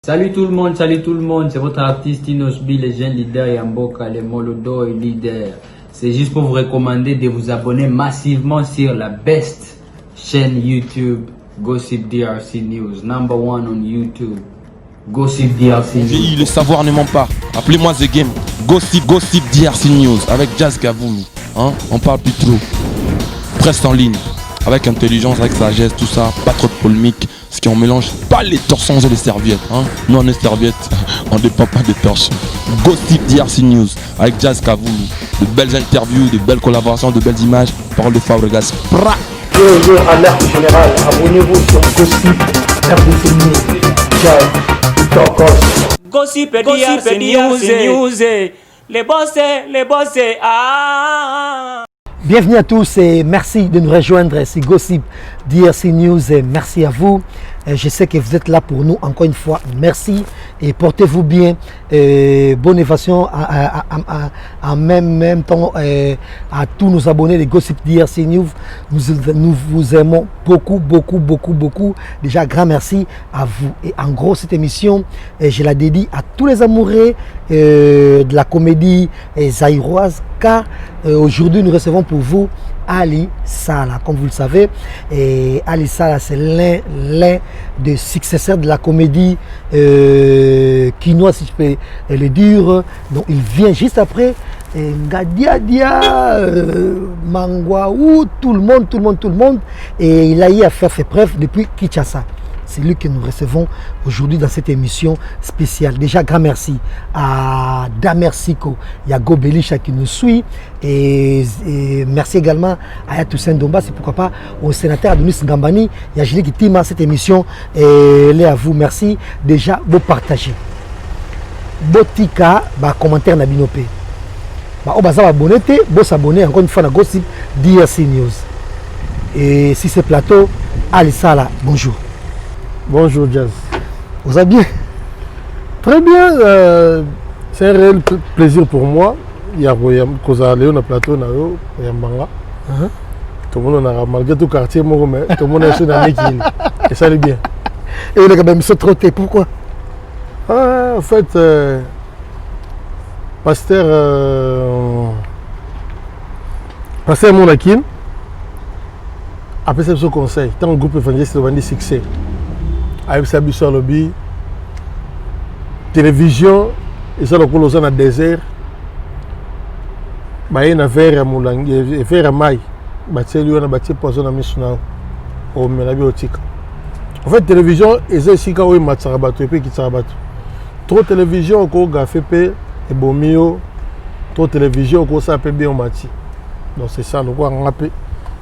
salut tout le monde, c'est votre artiste Inosbi, les jeunes leaders Yamboka, les Molodo et leaders. C'est juste pour vous recommander de vous abonner massivement sur la best chaîne YouTube, Gossip DRC News, number one on YouTube. Gossip DRC News. Le savoir ne ment pas. Appelez-moi The Game. Gossip DRC News avec Jazz Gavoulou. Hein? On parle plus trop. Presse en ligne. Avec intelligence, avec sagesse, tout ça. Pas trop de polémique. Ce qui on mélange pas les torsons et les serviettes. Hein? Nous on est serviettes. On ne dépend pas des torsons. Gossip DRC News avec Jazz Gavoulou. De belles interviews, de belles collaborations, de belles images. Parole de Fabregas. Yo, alerte générale. Abonnez-vous sur Gossip DRC News. Jazz. Gossip DRC News, les boss, ah. Bienvenue à tous et merci de nous rejoindre. C'est Gossip DRC News et merci à vous. Je sais que vous êtes là pour nous encore une fois. Merci et portez-vous bien. Bonne évasion en même temps à tous nos abonnés de Gossip DRC News. Nous vous aimons beaucoup. Déjà, grand merci à vous. Et en gros, cette émission, je la dédie à tous les amoureux de la comédie zaïroise car aujourd'hui, nous recevons pour vous Ali Sallah, comme vous le savez. Et Ali Sallah, c'est l'un des successeurs de la comédie quinois, si je peux le dire. Donc, il vient juste après Ngadiadia, Mangwaou, tout le monde. Et il a eu à faire ses preuves depuis Kinshasa. C'est lui que nous recevons aujourd'hui dans cette émission spéciale. Déjà, grand merci à Damersiko, Yago Belisha qui nous suit. Et merci également à Yatoussen Domba, c'est pourquoi pas au sénateur Adonis Ngambani, Yajili qui team cette émission. Et là, à vous, merci. Déjà, vous partagez. Botika, commentaire na binopé. On va s'abonner, vous s'abonner encore une fois à Gossip DRC News. Et si c'est plateau, Ali Sallah, bonjour. Bonjour Jazz. Vous allez bien? Très bien. C'est un réel plaisir pour moi. Il y a un plateau, il y a un banga. Tout le monde a malgré tout quartier, tout le monde est sur la méquille. Et ça allait bien. Et on a quand même se trotté. Pourquoi? En fait, Pasteur Monakin, après ce conseil, tant que groupe évangéliste va dire succès. Avec sa sur le bi, télévision, et ça le coule dans le désert. Bah il y a affaire à Moulangi, affaire à Maï, bah c'est lui on a bâti poison à Missuna au Melabiotique. En fait télévision, et c'est ici quand il m'a tsarabato et puis qui tsarabato. Trop télévision au Gafépé et Bomio, trop télévision au ça peut bien au mati. Donc c'est ça le quoi on appelle,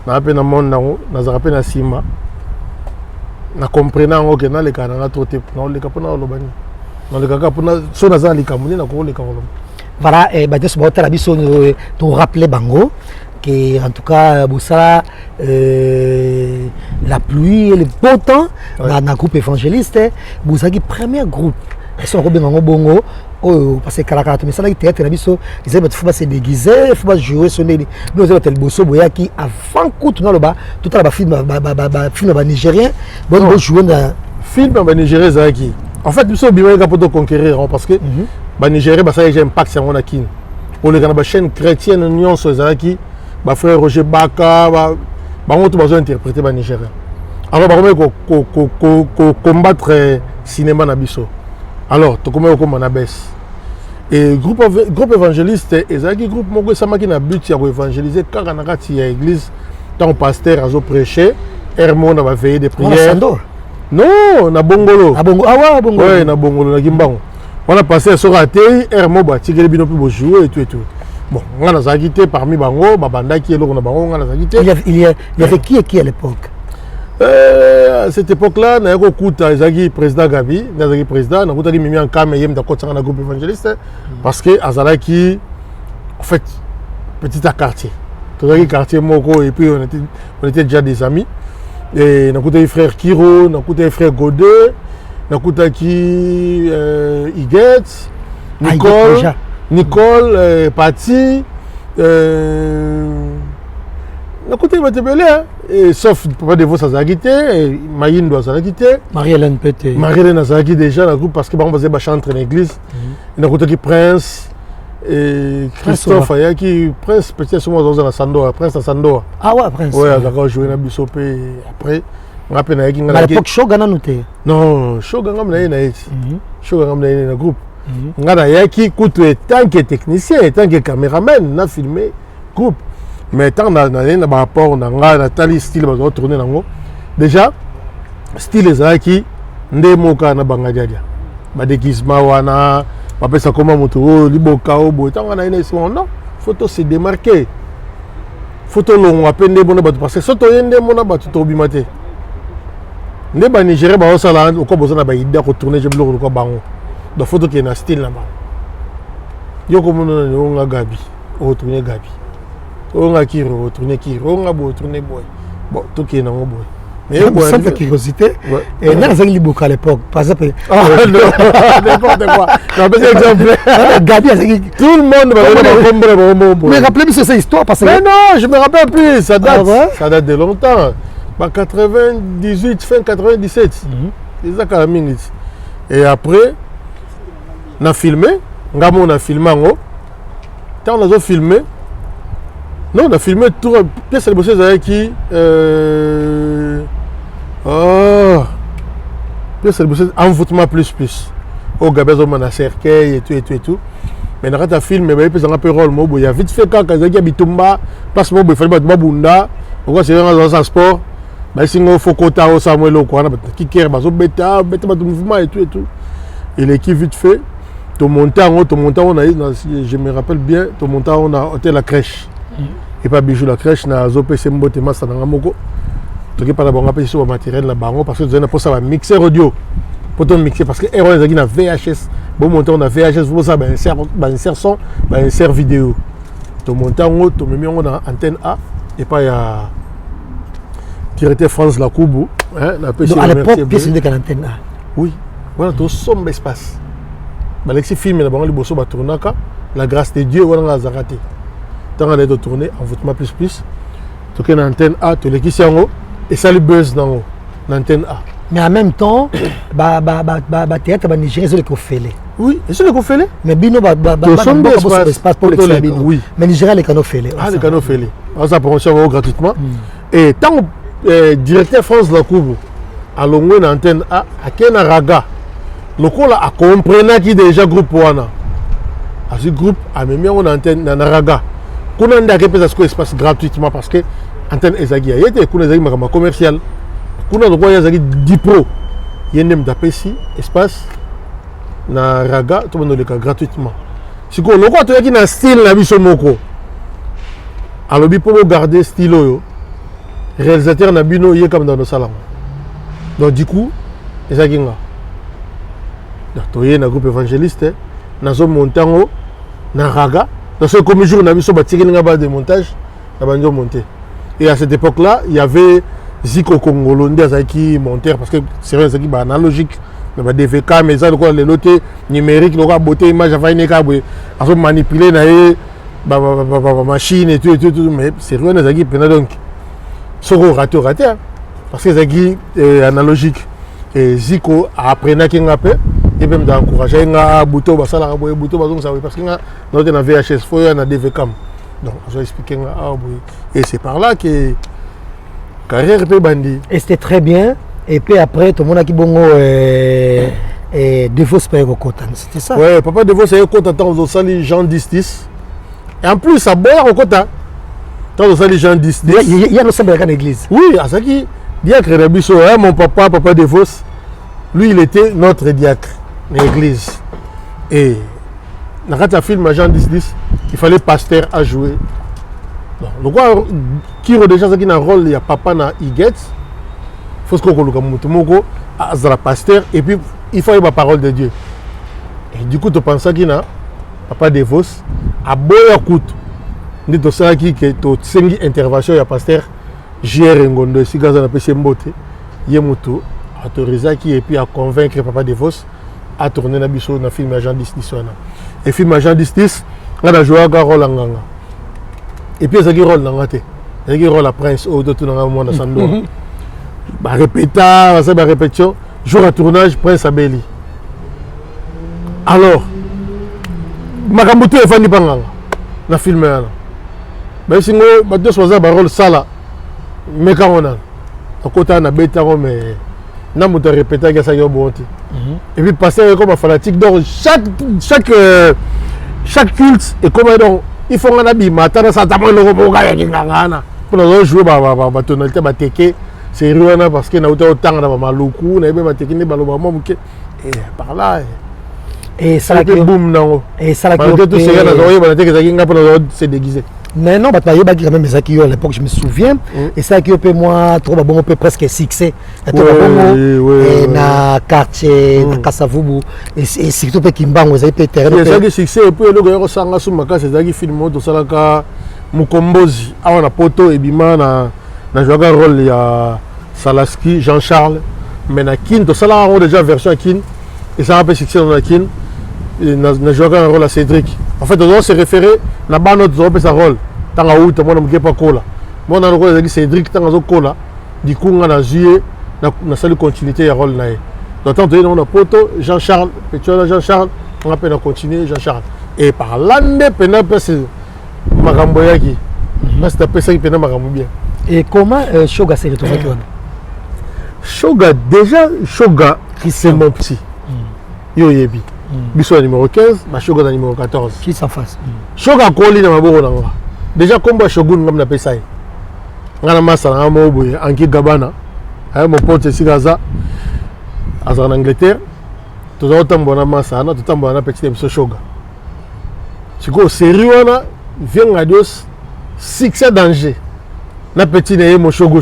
on appelle dans monde dans appelle na Sima. Na comprenant que na le canana troté na le capona lobani na le capona so na za le kamuni na ko le kamolo. Voilà, et bah juste la biso nous rappeler bango que en tout cas Boussala la pluie et le beau temps dans groupe évangéliste Boussaki premier groupe ils sont robin en bongo parce que Kalakata mais ça là théâtre la biso ils aiment faut pas se déguiser faut pas jouer sonner nous avons tel bosso boyaki avant coup tout le bas tout à la film nigérien bon jouer dans film nigérien zaki en fait biso biwa ka poto conquérir parce que Nigérien ça j'ai impact sur mon akin pour les gars chaîne chrétienne union sur zaki frère Roger Baka on tout besoin interpréter nigérien alors ko combattre cinéma na biso. Alors, tu commences comme on baisse. Et groupe évangéliste, et groupe Mogo Samaki na but à évangéliser car on a l'église tant pasteur a prêché, Hermon a veillé des prières. Non, na Bongolo. Ah Bongo, ah ouais, Bongo. Ouais, na Bongolo na Gimbango. On a passé sur la télé, Hermon ba tigre bino pour jouer et tout. Bon, on a agité parmi bango, babanda qui est là on a bango, on a agité. Il y avait qui à l'époque? À cette époque-là, il y a un président Gabi, il président, il y a mis en cam et il y a un groupe évangéliste parce que Azalaki, en fait, petit à quartier. Tout le quartier Moko et puis on était déjà des amis. Et on a écouté les frères Kiro, on a écouté les frères Godet, on a écouté qui Iguette, Nicole, Patti. Nakute batebele et sauf Papa Devos azalaki te, Mayindo azalaki te, Marie-Hélène Pété. Marie-Hélène azalaki déjà na groupe parce que bango bazé ba chanter na église. Nakutaki Prince et Christophe ayaki Prince peut-être souvent dans Sandoa, Prince na Sandoa. Ah ouais, Prince. Ouais, azalaka jouer na biso pe après rappel na yaki Mais à l'époque Shogun a noté. non, Shogun ngam na yena eti. Shogun ngam na yena na groupe. Ngana yaki kutu tant que technicien, tant que caméraman na filmé groupe. Mais tant na rapport na nga na tali style bazo tourner nango déjà style ezaki ndemoka na bangadia ba déguisement wana ba pesa koma moto liboka obo tant na ina isimo non photo se démarquer photo longo apende bona bato parce que soto yende mona bato to bimate nde ba Nigeria ba osala ko bozana ba idée ko tourner je bloko ko bango do photo qui na style na ba yoko mona ne nga Gabi o tourner Gabi on a qui retourner qui on a beau tourner boy bon tout qui est dans boy mais ça fait curiosité et là ça il beaucoup à l'époque par exemple n'importe quoi non mais exemple Gabi tout le monde va mais rappelez-moi cette histoire parce que mais non je me rappelle plus ça date de longtemps bah 98 fin 97 c'est ça quand même et après on a filmé on a filmé tant on a filmé. Non, on a filmé tout. Pièce de bossé qui. Pièce de bossé envoûtement plus. Au Gabez, on a cercueil et tout. Mais on a filmé, mais il y a un peu de rôle. Il y a vite fait quand il y a Bitumba, place il fallait battre Mabunda. Pourquoi c'est dans un sport? Si on faut qu'on ait Samuel ou quoi, qui est bêta, mouvement et tout. Et l'équipe vite fait. Ton montant, on a, je me rappelle bien, ton montant, on a hôtel la crèche. Et pas bijou la crèche na zopé sembo te masa na moko to ke para bonga pe sur matériel la bango parce que vous avez pour ça mixer audio pour ton mixer parce que erreur ezaki na VHS bon montant on a VHS vous ça ben insert son ben insert vidéo to montant to memi on a antenne A et pas ya directeur France la Kubu hein la PC à l'époque pièce de l'antenne A oui voilà to sombre espace ba lexi film na bango liboso ba tournaka la grâce de Dieu on a zaraté. Tant on est tourner envoûtement plus tu as une antenne A tu l'équipe et ça le buzz dans l'antenne A mais en même temps théâtre Nigeria c'est le fait oui c'est le fait mais bino espace pour l'extérieur oui mais Nigeria les canaux fait les canaux fait ça pour gratuitement et tant directeur France la Coupe à longue antenne A à Kena Raga le coup là a comprenant qui déjà groupe wana à ce groupe a même on antenne na Raga qu'on a un espace gratuitement parce que antenne ezagi il y a qu'on ezagi ma commercial qu'on a droit ezagi 10 pro il y a même d'apesi espace na Raga tout le monde le cas gratuitement si qu'on le quoi tu as un style na biso moko alors bi pour garder style yo réalisateur na bino il est comme dans nos salons donc du coup ezagi nga donc tu es na groupe évangéliste na zone montango na Raga. Dans ce comme jour, on a vu une base de montage, on a monté. Et à cette époque-là, il y avait Zico Congolais qui montait parce que c'est vrai que c'est analogique. Il y a des DVK, mais ça, les lotés numériques, la beauté, image, à manipuler la machine et tout. Mais c'est vrai que c'est donc. C'est raté. Parce que c'est analogique. Et Zico a appris à et même d'encourager un bouton parce que nous avons VHS faut un DVCam donc je vais expliquer et c'est par là que carrière peut bandi et c'était très bien et puis après tout le monde a qui bongo Devos paye au Cotan c'était ça ouais papa Devos paye au Cotan tant aux sali Jean 10 et en plus ça boire au Cotan tant aux sali Jean 10 il y a nos semblant à l'église oui à ça qui diacre Rabiso mon papa Devos lui il était notre diacre l'église et dans le film Jean 10 il fallait pasteur à jouer donc le qui a déjà un rôle il y a papa na Iget faut que le moko azala pasteur et puis il faut la parole de Dieu et du coup tu penses qu'il a papa Devos a boya kutu ndi to ça qui que to sengi intervention ya pasteur JR Ngondo si gaza na pese mbote yemuto autorisé qui et puis à convaincre papa Devos à tourner na biso na film Agent 10 et film Agent 10 on a joué un rôle en ganga et puis ça qui rôle dans te il rôle la prince au tout dans monde Sando ba répéta ça ba répétition jour à tournage prince Abeli alors makambuto efandi panganga na film yana ba singo ba deux soza ba rôle sala meka ona akota na beta mais na muto répéta que ça yo bonti et puis passer comme un fanatique donc chaque culte et comme donc il faut qu'on habille matin ça t'a pas le robot gana pour nous jouer ba tonalité ba teke c'est ruana parce que na autant na maluku na ba teke ni baloba mo muke et par là et ça qui boom non et ça qui tout c'est là on ba teke ça qui ngapa se déguiser mais non bah yoba quand même ça qui à l'époque je me souviens et ça qui peut moi trop bon peu presque succès et na quartier na Kasavubu et surtout pe Kimbango ça peut terrain ça qui succès et puis le gars sanga sous maka c'est ça qui film to salaka Mukombozi awana poto et bima na jouer un rôle ya Salaski Jean-Charles mais na kin to sala déjà version kin et ça a peu succès dans la kin na jouer un rôle à Cédric en fait on doit se référer na ba notre zope sa rôle tanga outa mona mkepa kola mona rôle avec Cédric tanga zo kola du coup on a joué na salle continuité ya rôle nae donc tant on a poto Jean-Charles petit Jean-Charles on a peine continuer Jean-Charles et par l'année peine c'est makambo yaki mais c'est pas ça qui peine makambo bien et comment Shoga s'est retrouvé Shoga déjà Shoga c'est mon petit yo yebi Biso numéro 15, ma Shoga na numéro 14. Qui s'en face? Shoga koli na maboko na nga. Déjà combat Shogun ngam na pesa yi. Ngana masa na mo boye Anki Gabana. Ay mon pote Sigaza. En Angleterre. Tout ça tambo na masa na tout tambo na petit biso Shoga. Siko sérieux na vient ngadios succès danger. Na petit na mo Shogo.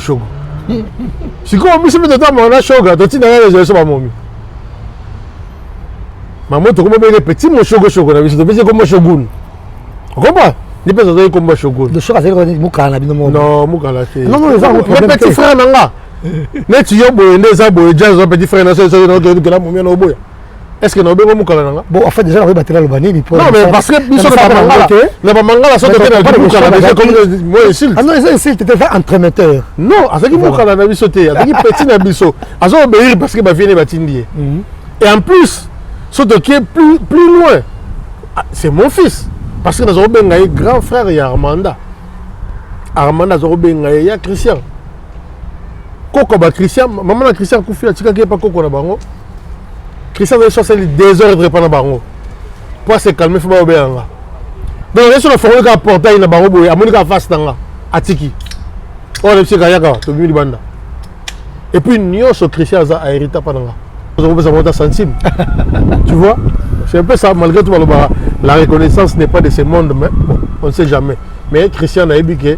Siko biso to tambo na Shoga to tina na jeso ba momi. Maman, tu comprends les petits mon Shogo na biso to pese comme Shogun. Comment? Ni pese to comme Shogun. Le Shoga c'est mukana bino non mukana te. Non ils ont un petit frère nanga. Net yo boye ndeza boye jazz un petit frère na so que la momi na oboya. Est-ce que no bengo mukana nanga? Bon en fait déjà on va battre le banini pour. Non mais parce que biso na ba mangala so te na mukana déjà comme moi insulte. Ah non ils insulte te faire entremetteur. Non, azaki mukana na biso te, azaki petit na biso. Azo obéir parce que ba vienne batindi. Et en plus surtout qui est plus loin, c'est mon fils. Parce que nous avons un grand frère, il y a Armanda. Armanda, nous avons un Christian. Koko ba Christian, maman Christian Koufi, tu n'as pas Koko na bango. Christian a choisi 2 heures de répondre na bango. Pour se calmer, il faut pas obéir. Donc, il y a un formule qui a porté na bango, il y a un face dans Atiki. Oh, le monsieur Kayaka, tu as vu le banda. Et puis, nous avons Christian a hérité par là. Centime. Tu vois, c'est un peu ça, malgré tout, la reconnaissance n'est pas de ce monde, mais bon, on ne sait jamais. Mais Christian a dit que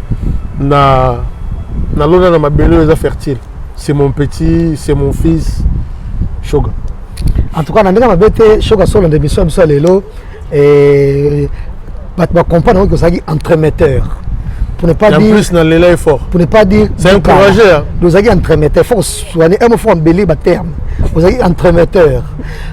ma belle est fertile. C'est mon petit, c'est mon fils, Shoga. En tout cas, on a dit Shoga sur l'émission de Lelo et on comprend que c'est un entremetteur. Pour ne pas dire. En plus, dans l'élan est fort. Pour ne pas dire. C'est encouragé. Nous avons entremetteur. Il faut soigner. Il faut embellir le terme. Vous avez entremetteur.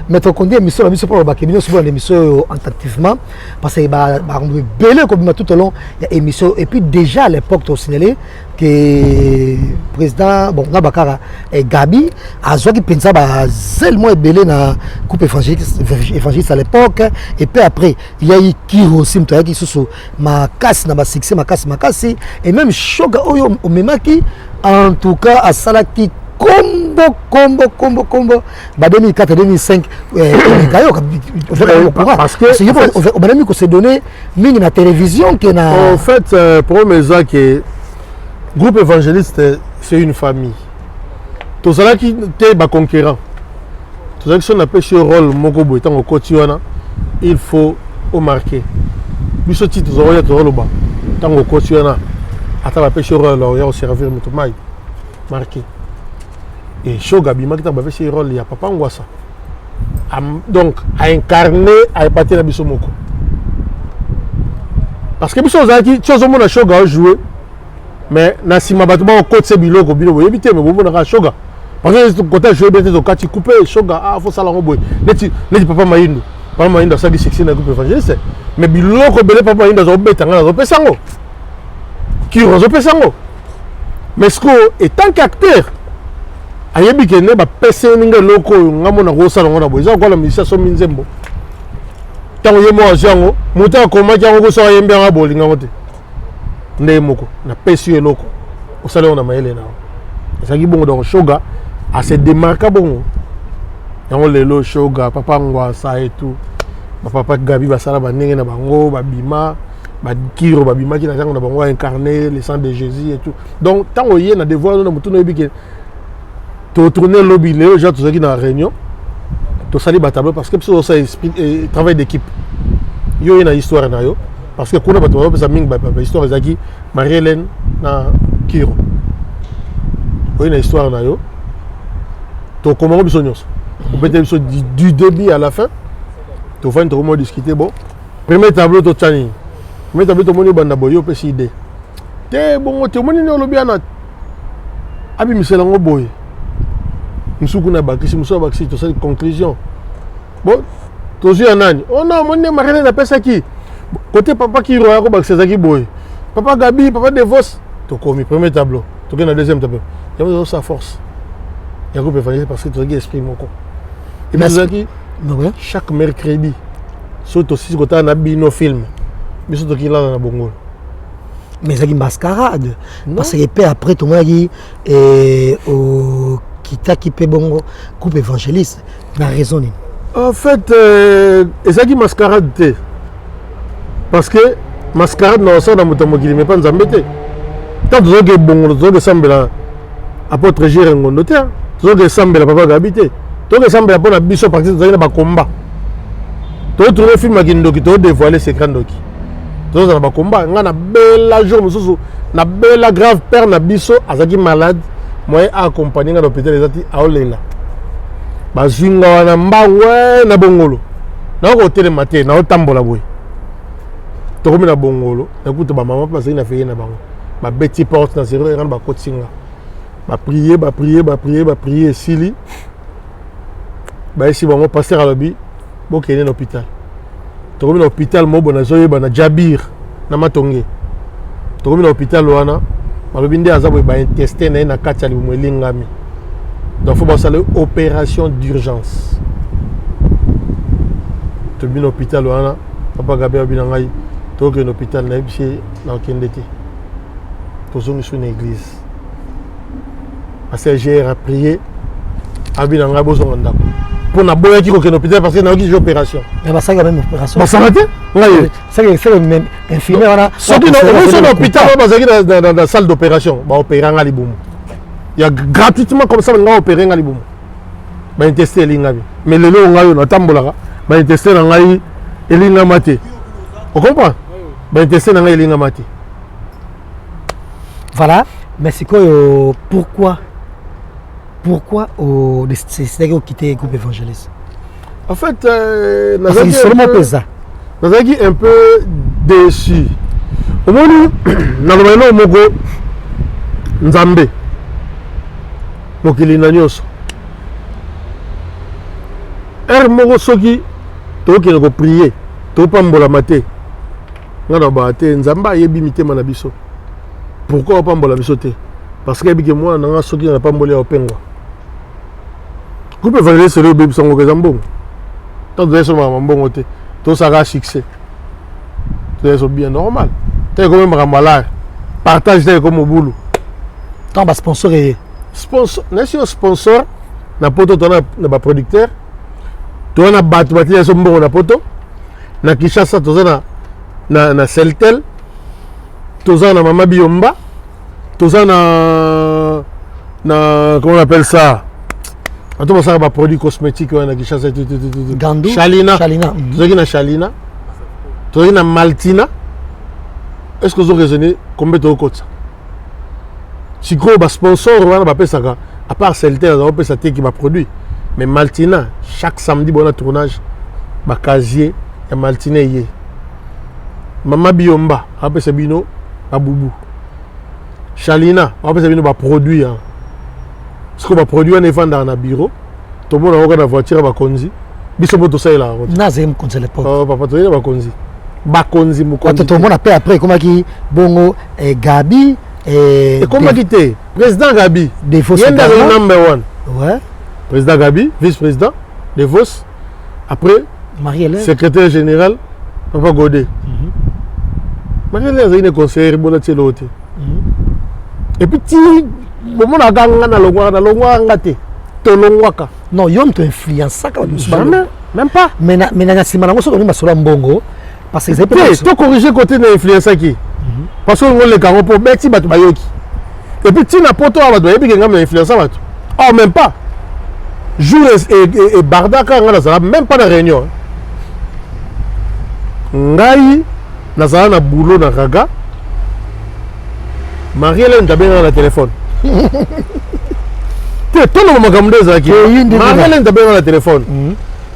Mais quand on dit émission, la mission pour le bac, nous souvent l'émission attentivement. Parce que on veut belé comme tout au long. Il y a émission. Et puis déjà à l'époque, tu as signalé que le président, bon, Nabakara et Gabi, a joué qui pensait seulement belé dans la coupe évangéliste à l'époque. Et puis après, il y a eu Kiro Simtoya qui se sont ma casse, ma succès, ma casse. Et même Shoga Oyo Omemaki, en tout cas à Salaki combo bah 2004 2005 parce que on s'est donné mine na télévision qui na en fait pour mes gens que groupe évangéliste c'est une famille tout ça qui était ba conquérant tout ça qui sont appelé sur rôle moko boy tant au quotidien il faut au marquer biso titre zo ya to loba tant au quotidien ata ba pêche rôle au servir mutu mai marqué. Et Shoga Bima qui a fait ce rôle, il y a Papa Ngwasa. Donc, à incarner, à épater la Bissomoko. Parce que Bisso Zaki, tu as un Shoga à jouer, mais Nassima Batuma au côté Bilo, Bilo, éviter, mais vous avez Shoga. Parce que quand tu as joué, quand tu coupes Shoga, il faut ça la rembourser. N'est-ce pas Papa Maïndo? Papa Maïndo, ça qui s'excite dans le groupe évangéliste. Mais Bilo, quand Papa Maïndo, ça va être un peu sango. Qui rose au Pessango. mais ce que tant qu'acteur ayebi ke ne ba pese ninga loko ngamo na ko sala ngona boza ko la misa so minzembo tango yemo ajango muta ko ma jango ko so yembe nga bolinga ngote nde moko na pese yo loko o sala ngona maele na saki bongo donc Shoga a se démarquer bongo yango lelo Shoga papa ngwa sa et tout papa Gabi ba sala ba ndenge na bango ba bima ba kiro ba bima ki na jango na bango incarner le sang de Jésus et tout donc tango yé na devoir na mutu no yebike to tourner lobby les gens tous qui dans la réunion to sali ba tableau parce que ça travail d'équipe yo une histoire na yo parce que kuna bato ba mingi ba histoire ezaki Marie-Hélène na Kiro yo une histoire na yo to comment biso nyos on peut dire du début à la fin to fin to comment discuter bon premier tableau to tchani premier tableau to moni banda boyo pe si idée te bon te moni no lobby ana abi miselango boy Moussou na bakisi Moussou bakisi to sa conclusion bon to zu anani oh non mon ne marine na pesa ki côté papa qui roya ko bakisa zaki boy papa Gabi papa Devos to komi premier tableau to na deuxième tableau il y a sa force il y a ko préféré parce que to esprit moko et puis zaki chaque mercredi surtout si côté na bino film biso to ki la na bongo mais zaki mascarade parce que peu après to maki au qui peut bongo coupe évangéliste la raison en fait ezaki mascarade te parce que mascarade na ça na mutamokili mais pas nzambete tant zoge bongo zoge sambela apôtre Jéré Ngondo te zoge sambela papa Gabi te zoge sambela pona biso parce que zoge ba combat to trouver film akindoki to dévoiler secret ndoki to za ba combat ngana bela jour mususu na bela grave père na biso azaki malade moi accompagné à l'hôpital les ati aolela bazinga wana mbangwe na bongolo na ko tele matin na otambola boy to komi na bongolo na kuto ba maman parce na feye na bango ba beti porte na zéro et ba kotinga ba prier sili ba esi bango passer à lobby bo kene na hôpital to komi na hôpital mo bona zoye bana Jabir na matonge to komi na hôpital wana balobi nde aza boye baintestin na ye na kati ya libumu elingami donc faut basala opération d'urgence tobi na hôpital wana papa Gabi abi na ngai tokende na hôpital nayebi sie na okende te tozongi so na église pasagère a prié abi na ngai bozonga ndako mpo na boyaki kokende na hôpital parce que nayoki jo opération basaka même opération basala te ngai c'est même infirmière wana soki na hôpital bazalaki na salle d'opération baopéra nga libumu ya gratuitement comme ça nga opéré nga libumu bainteste elingami mais lelo ngai natambolaka bainteste na ngai elingama te on comprend bainteste na ngai elingama te voilà mais c'est quoi pourquoi décidé de quitter le groupe évangéliste en fait nazaki un peu déçu omoni nalobana moko nzambe mokili na nyonso ere moko soki tokende koprier topambolama te nga na baa te nzambe ayebi mitema na biso pourquoi opambola biso te parce que ayebike mwana nanga soki na pamboli ya opengwa groupe évangéliste lelo obebi sango eza mbongo tant toza so makambo mbongo te tosaka succès toza so bien normal te comme makambo alare partage te comme obulu tant basponsor eye sponsor nasi sponsor na poto to na baproducteur to na bato batia so mbongo na poto na Kinshasa toza na Celtel toza na Mama Biomba toza na comment on appelle ça attends ça ba produit cosmétique na Kinshasa Gandou Shalina toza na Shalina toza na Maltina est-ce que vous raisonnez combien de côté si gros ba sponsor wana ba pesaka à part Celtel on peut ça qui va produit mais Maltina chaque samedi bon tournage ba casier ya Maltina yé Mama Biomba après c'est bino ba boubou Shalina après c'est bino ba produit hein ce que ba produit on est vendre dans un bureau tout le monde a une voiture ba konzi biso moto ça là nazem konzi l'époque oh papa to ba konzi mo konzi tout le monde après comment qui bongo Gabi et comment quitter Président Gabi. Devos. Number 1. Ouais. Président Gabi, vice-président. Devos. Après, Marie-Hélène. Secrétaire général, Papa Godé. Marie-Hélène, c'est une conseillère, bonne l'autre. Et puis, tu moment à gagner na longwa ngate. Tolongwaka. Non, yon te influence ça quand même pas. Mais na sima nango soko ni masolo mbongo parce que c'est peut to corriger côté na influence qui. Parce que on le carreau pour beti batu bayoki. Et puis tu na poto abatu et puis ngam na influence batu. Oh même pas. Jour et Bardaka ngana ça même pas na réunion. Ngai na ça na boulot na Raga. Marie-Hélène t'as bien dans le téléphone. Tout le monde comme des aki. Marie-Hélène t'as bien dans le téléphone.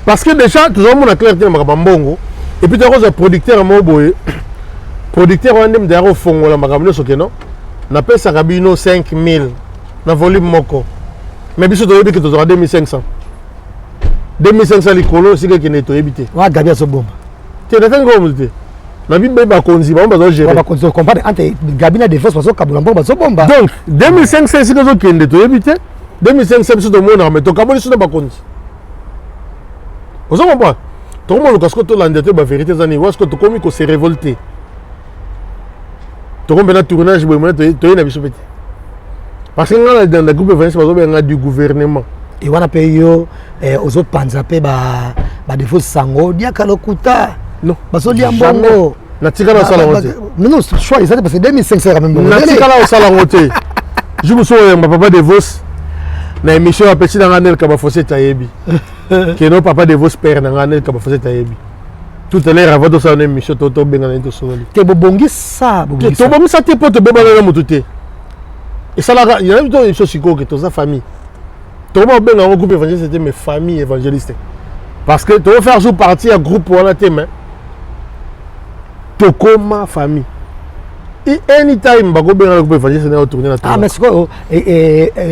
Parce que déjà tout le monde a clair dans Makambongo et puis tu as un producteur moboye. Producteur on aime d'ailleurs au fond la Makambo so que non. Na pesa kabino 5000 na volume moko. Mais biso to yebi que tu auras 2500. 2500 likolo si que ne to yebité. Wa Gabi so bomba. Tu es d'accord comme tu na bibe ba konzi ba ba gérer. Ba konzi comprendre entre Gabi na défense parce que Kabula bomba so bomba. Donc 2500 si que zo kende to yebité. 2500 biso to mona mais to kaboli so na ba konzi. Vous comprenez? Tout le monde a l'endetté, la vérité, c'est que tu as se révolté. Tu as un tournage, tu as un abîme. Parce que dans le groupe de du gouvernement. Et on a payé aux autres panzapé, des fausses sango, dia kalokuta. Non. Baso dia mbongo. Na tika na sala ngote. Non, choix, ça parce que 2500 quand même. Na tika na sala ngote. Je me souviens, mon papa de Vos. Na émission à petit dans l'année comme fossé tayebi que non papa de vos pères dans l'année comme fossé tayebi tout à l'heure avant de ça on émission toto bien dans tout solo te bobongi ça bobongi ça bobongi ça te pote beba na mututé et ça là il y a une chose que to sa famille to mo ben dans groupe évangéliste c'était mes familles évangélistes parce que to faire sous partie à groupe on a témoin to comme famille et anytime bago ben dans groupe évangéliste na tourner na ah mais c'est quoi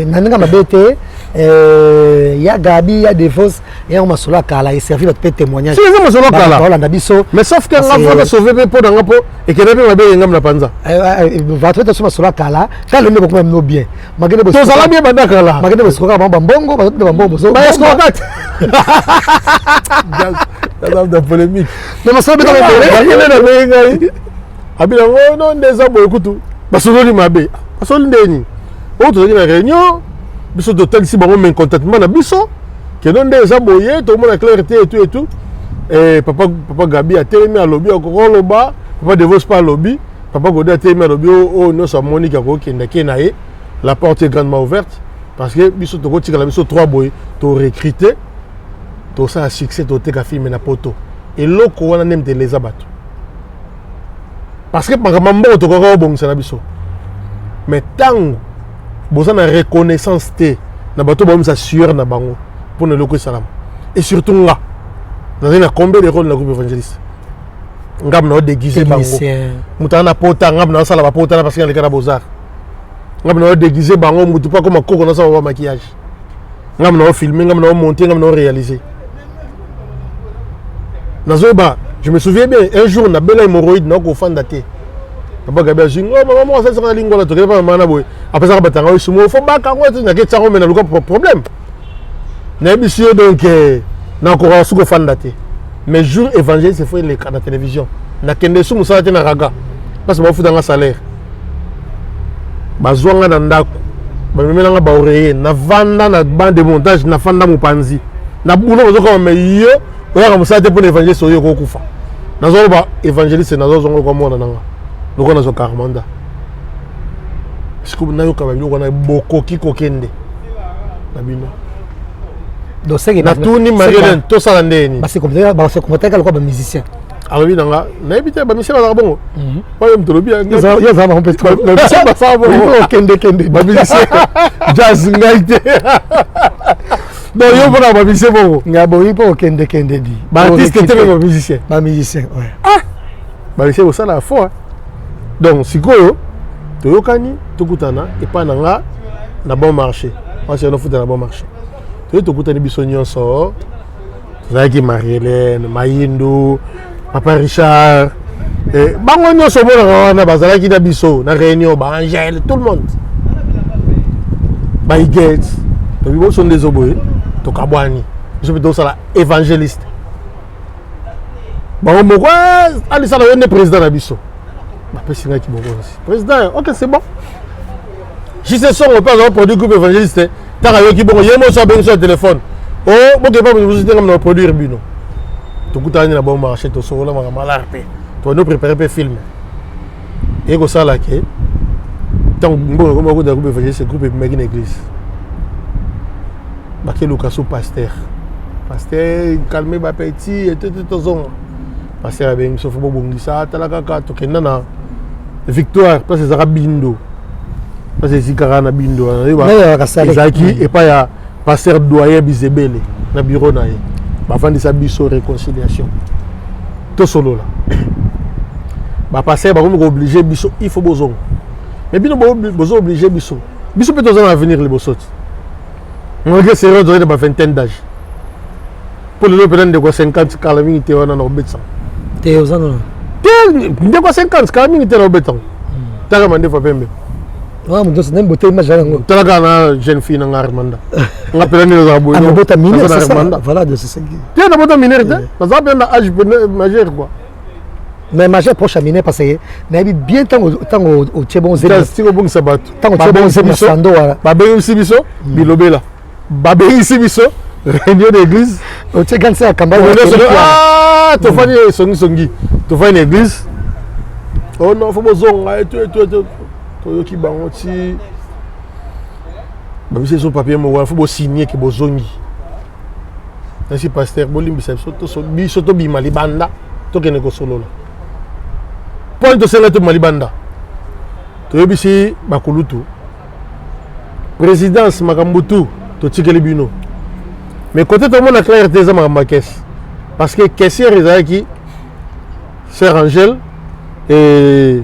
nananga mabete ya Gabi ya Devos ya masolo kala et servi votre témoignage si c'est masolo kala voilà ndabiso mais sauf que on va sauver pour dans po et que na be ngam na panza va traiter sur masolo kala quand le beaucoup même no bien magene bo to sala bien banda kala magene bo soka ba mbongo ba to mbongo so ba est-ce qu'on kat dans la polémique mais masolo be na be ngai abila non des abo ekutu basolo ni mabe basolo ndeni o to na réunion biso d'hôtel si bango men contentement na biso que non des aboyé tout le monde a clarté et tout et papa Gabi a télé à lobby encore loba papa Devos pas lobby papa Godé a télé à lobby oh non ça Monique a ko kenda kenae la porte est grandement ouverte parce que biso to ko tika la biso 3 boy to recruter to ça succès to te ka film na poto et loko wana nem de les abattu parce que par mambo to ko bon ça na biso mais tant boza na reconnaissance te na bato ba msa sueur na bango pour ne loko salam et surtout nga na combien de rôles na groupe évangéliste ngam na déguiser bango mutana pota ngam na sala ba pota parce que le kana bozar ngam na déguiser bango mutu pas comme koko na sa ba maquillage ngam na filmer ngam na monter ngam na réaliser nazoba je me souviens bien un jour na bela hémorroïde na ko fanda te papa Gabi a dit oh maman ça sera lingola to pas maman na boy après ça batanga o sumo fo ba ka ngoti na ke tsaro mena luka problème na bisio donc na ko ra suko fanda te mais jour évangile c'est fait les cas de télévision na kende sumu ça te na raga parce que ba futa nga salaire bazwanga na ndako ba memela nga ba oreiller na vanda na bande de montage na fanda mupanzi na bulo bazoko mais yo oya comme ça te pour l'évangile so yo ko kufa nazo ba évangéliste nazo zongo ko mona nanga loko nazo karmanda sikobu nayo kaba biloko na bokoki kokende na bino donc c'est que na tuni Marie-Hélène to sala ndeni parce que comme ça ba se commenter quoi ba musicien alors bina nga na ebité ba musicien ba bongo ba yom to lobi yo za ba on peut ba musicien ba fa bongo kende ba musicien jazz ngaite non yo bona ba musicien bongo ngabo ipo kende di ba artiste te ba musicien ouais ah ba musicien au sala fort donc sikoyo toyokani tokutana epa nanga na bon marché parce que no futa na bon marché tokutani biso nyonso tozalaki Marie-Hélène Mayindu papa Richard bango nyonso monaka wana bazalaki na biso na réunion ba Angèle tout le monde By Gates, to sont des oboe, to kabwani. Je peux donc évangéliste. Bon, pourquoi allez ça le président Nabiso. Bah président qui bon président, OK, c'est bon. Si ce sont pas un produit groupe évangéliste, t'as rien qui bon, yemo ça ben sur le téléphone. Oh, bon que pas vous êtes comme produire bino. To kuta ni na bon marché to so la malarpe. To no préparer pe film. Et comme ça là que tant bon comme groupe évangéliste, groupe mec une église. Bah que Lucas pasteur. Pasteur calmer ba petit et tout zone. Pasteur ben so faut bongi ça talaka to kenda na victoire parce que ça bindo. Parce que Zikara na bindo Zaki et pas ya pasteur doyen Bizebele na bureau na ye. Ba fandi sa biso réconciliation. To solo là. Ba pasteur ba comme obligé biso il faut bozong. Mais bino bozo obligé biso. Biso peut à venir les bosoti. On a sérieux de ba vingtaine d'âge. Pour le peut de 50 calami te wana na obetsa. Te ozana. Te de 50 calami te na obetsa. Ta ka mande fa pembe. Ah, mon Dieu, c'est une beauté image. Tu as une jeune fille dans Armanda. On appelle les abonnés. Ah, beauté mineure, c'est ça. Voilà, de ce tu es dans beauté mineure, tu as un âge majeur quoi. Mais majeur proche à mineure parce que mais bien tant au Tchébon Zéla. Si on bouge ça bat. Tant au Tchébon Zéla Sando voilà. Babé Sibiso, Bilobela. Babé Sibiso, réunion d'église. Au Tchégane c'est à Kamba. Ah, tu fais songi. Tu fais une église. Oh non, faut bozonga tu Toyoki Bangoti. Bah, c'est son papier, il faut signer que bozongi. Ainsi, pasteur, Bolimbi, Soto Bimalibanda, Tokeneko Solo. Point de cela, tout Malibanda. Toyobisi, Bakulutu. Présidence, Makambutu, Totikelibino. Mais côté tout le monde a clair, c'est Mamakes. Parce que caissier, Rizaki, Sœur Angèle, et.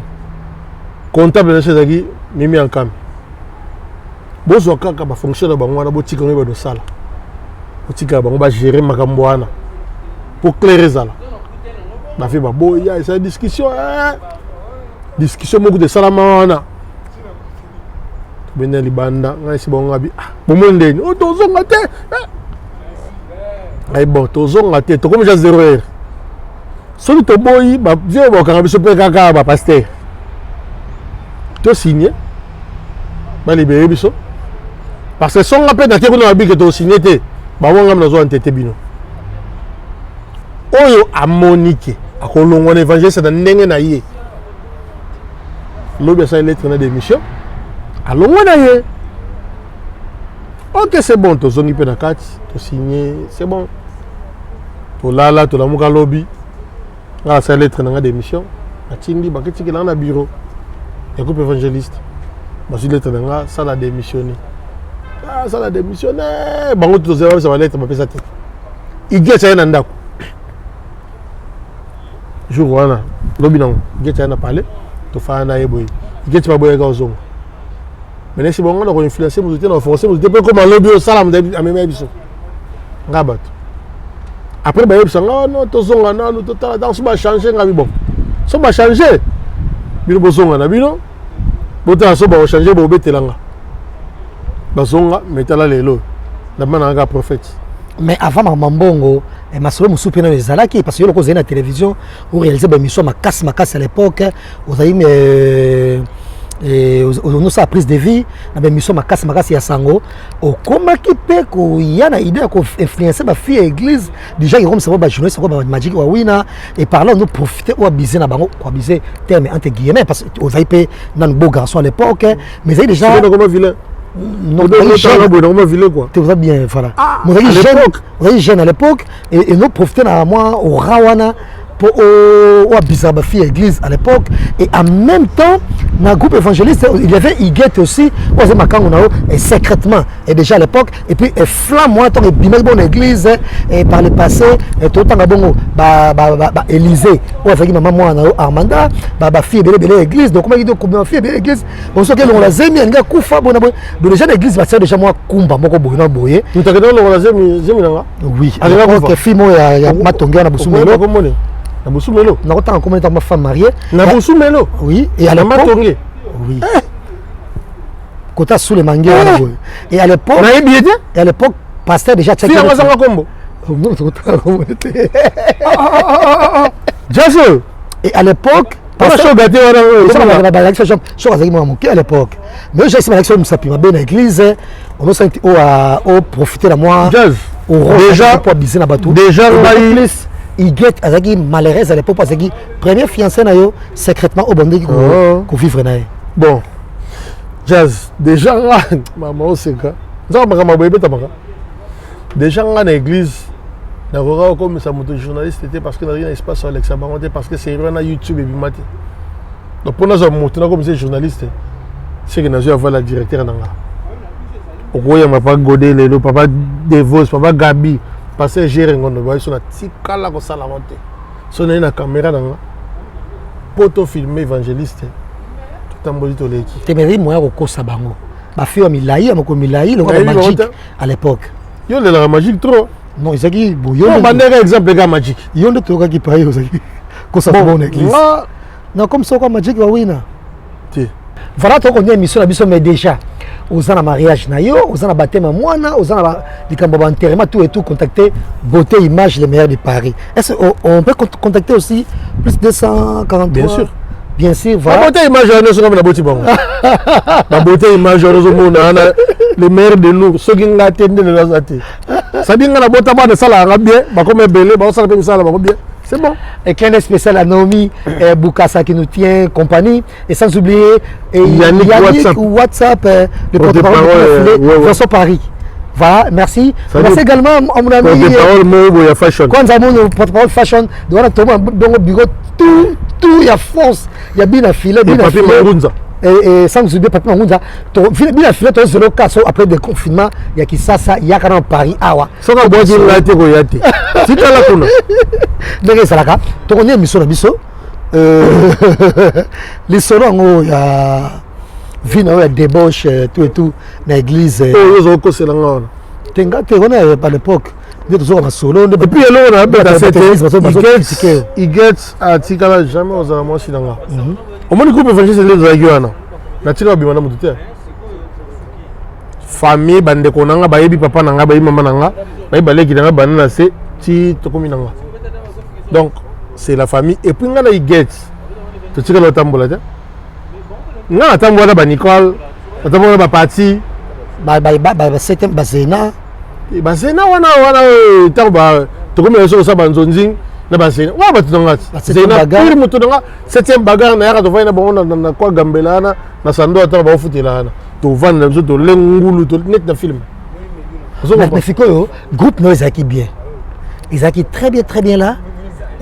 Comptable de chez Mimi en cam. Bozo kaka ba fonctionne ba ngwana botika ngeba do sala. Botika ba ngba gérer makambo wana. Pour clairer ça là. Ba fait ba bo ya esa discussion discussion mo de sala wana. Benda libanda ngai si bonga bi. Bo mondeni o tozo ngate. Ay bon tozo ngate to comme ja 0 heure. Soli to boyi ba vie ba kanga biso pe kaka ba pasteur. Tu signé, bah libéré biso. Parce que son appel d'attaque on a dit que tu signé te, bah on a besoin de te bino. Oyo a Monique, à Colombo on évangile c'est dans n'engue na yé. L'objet ça lettre na démission. Alors on a yé. Ok c'est bon, tu zoni pe na carte, tu signé, c'est bon. Tu là, tu la muka lobby. Ah ça lettre na démission. Atindi ba ketiki na na bureau. Le groupe évangéliste, je suis ça l'a démissionné. Ah, ça l'a démissionné. Bango tout ça va lettre, ma pesa. Il get ça un ndako. Jour wana, lobi nango, get ça na parler, to fa na yeboy. Il get pas boy ga ozongo. Mais si bon on a influencer, vous êtes forcé, vous êtes pas comme lobby au salam de ameme biso. Ngabat. Après ba yebsa non to zonga na no to ta dans ba changer ngabi bon. Ça va changer. Bino bozonga na bino bota so ba changer bo betelanga bazonga metala lelo na bana nga prophète. Mais avant Mambongo et Masolo Moussoupi dans les alaki parce que le cause na télévision ou réaliser ba mission ma casse à l'époque vous avez on a prise de vie na mission makasi ya sango o koma kipe ko yana idée ko influencer ba fille église déjà comme ça ba journaliste ko ba magique wa wina et par là on profiter ou abuser na bango ko abuser terme entre guillemets parce que vous avez payé dans le beau garçon à l'époque mais ça déjà comment vilain non non vilain quoi tu vois bien voilà vous avez jeune à l'époque et nous profiter na moi au rawana pour Bizarre fille église à l'époque et en même temps dans le groupe évangéliste il y avait Iguette aussi et secrètement et déjà à l'époque et puis flamme moi tant et bonne église et par le passé tout le temps bongo Élysée ou avec maman moi Armanda fille belle église donc comment il dit comment fille belle église on sait que on la zemi nga kufa bon déjà l'église va déjà moi kumba moko boyona boye tu t'as que on la zemi nanga oui alors que fille moi ya matonga na busumelo na Boussoumelo. Na autant combien de temps ma femme mariée. Na Boussoumelo. Oui. Et à l'époque. Oui. Kota sous les mangues. Et à l'époque, Pasteur déjà tchèque. Combo. Et à l'époque, à l'époque, mais j'ai essayé de l'église, on a senti profiter de moi. Déjà, il guette avec malheureuse à l'époque parce que première fiancée secrètement au bandit qu'on vivre naï. Bon, Jazz, déjà maman c'est quoi? Déjà dans l'église, comme ça moto journaliste était parce que rien espace sur Alexa Bamonte parce que c'est rien à YouTube et bimati. Donc pour nous moto comme c'est journaliste, c'est que nous avons la directeur nanga. Okoya papa Godé lelo, papa Devos, papa Gabi. Parce que j'ai rencontré des gens qui ont monté. Sur la caméra, pour filmer évangéliste. Tout en bonito l'équipe. Tu me dis, moi, je suis bango. Ma fille a mis l'aïe, magique à l'époque. Il y a la magique trop. Non, il s'agit de. Non, un exemple de magique. Il y a des trucs qui parlent aussi. Comme ça, bon, église. Non, comme ça, comme magique, oui. Voilà, tu as une émission, mais déjà. Aux ans de mariage, aux ans de baptême, aux ans de enterrement, tout et tout, contacter Beauté Image, les meilleurs de Paris. Est-ce qu'on peut contacter aussi plus de 143? Bien sûr. Bien sûr, voilà. La Beauté Image, la Beauté Image, les meilleurs de nous, ceux qui ont attendu de la santé. Ça dit que la Beauté Image, ça l'a bien, comme belé, ça l'a bien. C'est bon. Et qu'un spécial à Naomi Boukassa qui nous tient compagnie. Et sans oublier Yannick WhatsApp, le porte-parole de François Paris. Voilà, merci. Merci également à mon ami. Porte-parole Fashion. Quand nous porte-parole Fashion, dans le bureau, tout, il y a force. Il y a bien un filet, bien un filet. Et sans oublier Papi Mangunza, bien affilé ton zéro cas après le confinement, il y a qui ça, il y a quand même Paris, awa. Ça va boire du latte au yate. Si tu as la tourne. Donc ça là, tu connais mission de biso. Les solos, il y a vino, il y a débauche, tout et tout, l'église. Oh, ils ont cassé la langue. Tu connais à l'époque. Et puis alors on a il get à Tikala jamais aux amours sinanga. Au moins le groupe évangéliste les aiguana. Na tika bimana mututé. Famille bande konanga bayebi papa nanga bayebi maman nanga, bayebi baleki nanga banana c'est ti tokomi nanga. Donc c'est la famille et puis ngana il get. Tu tika lo tambola te. Ngana tambola ba Nicole, tambola ba parti, ba septième bazena. Basena wana tamba tokomi eso sa banzonzi na basena wa batunanga basena pire mutunanga 7e bagarre na yaka to vaina bongo na kwa gambelana na sando ata ba futilana to vanda nzo to lengulu to net na film mais fiko groupe no ezaki bien très bien là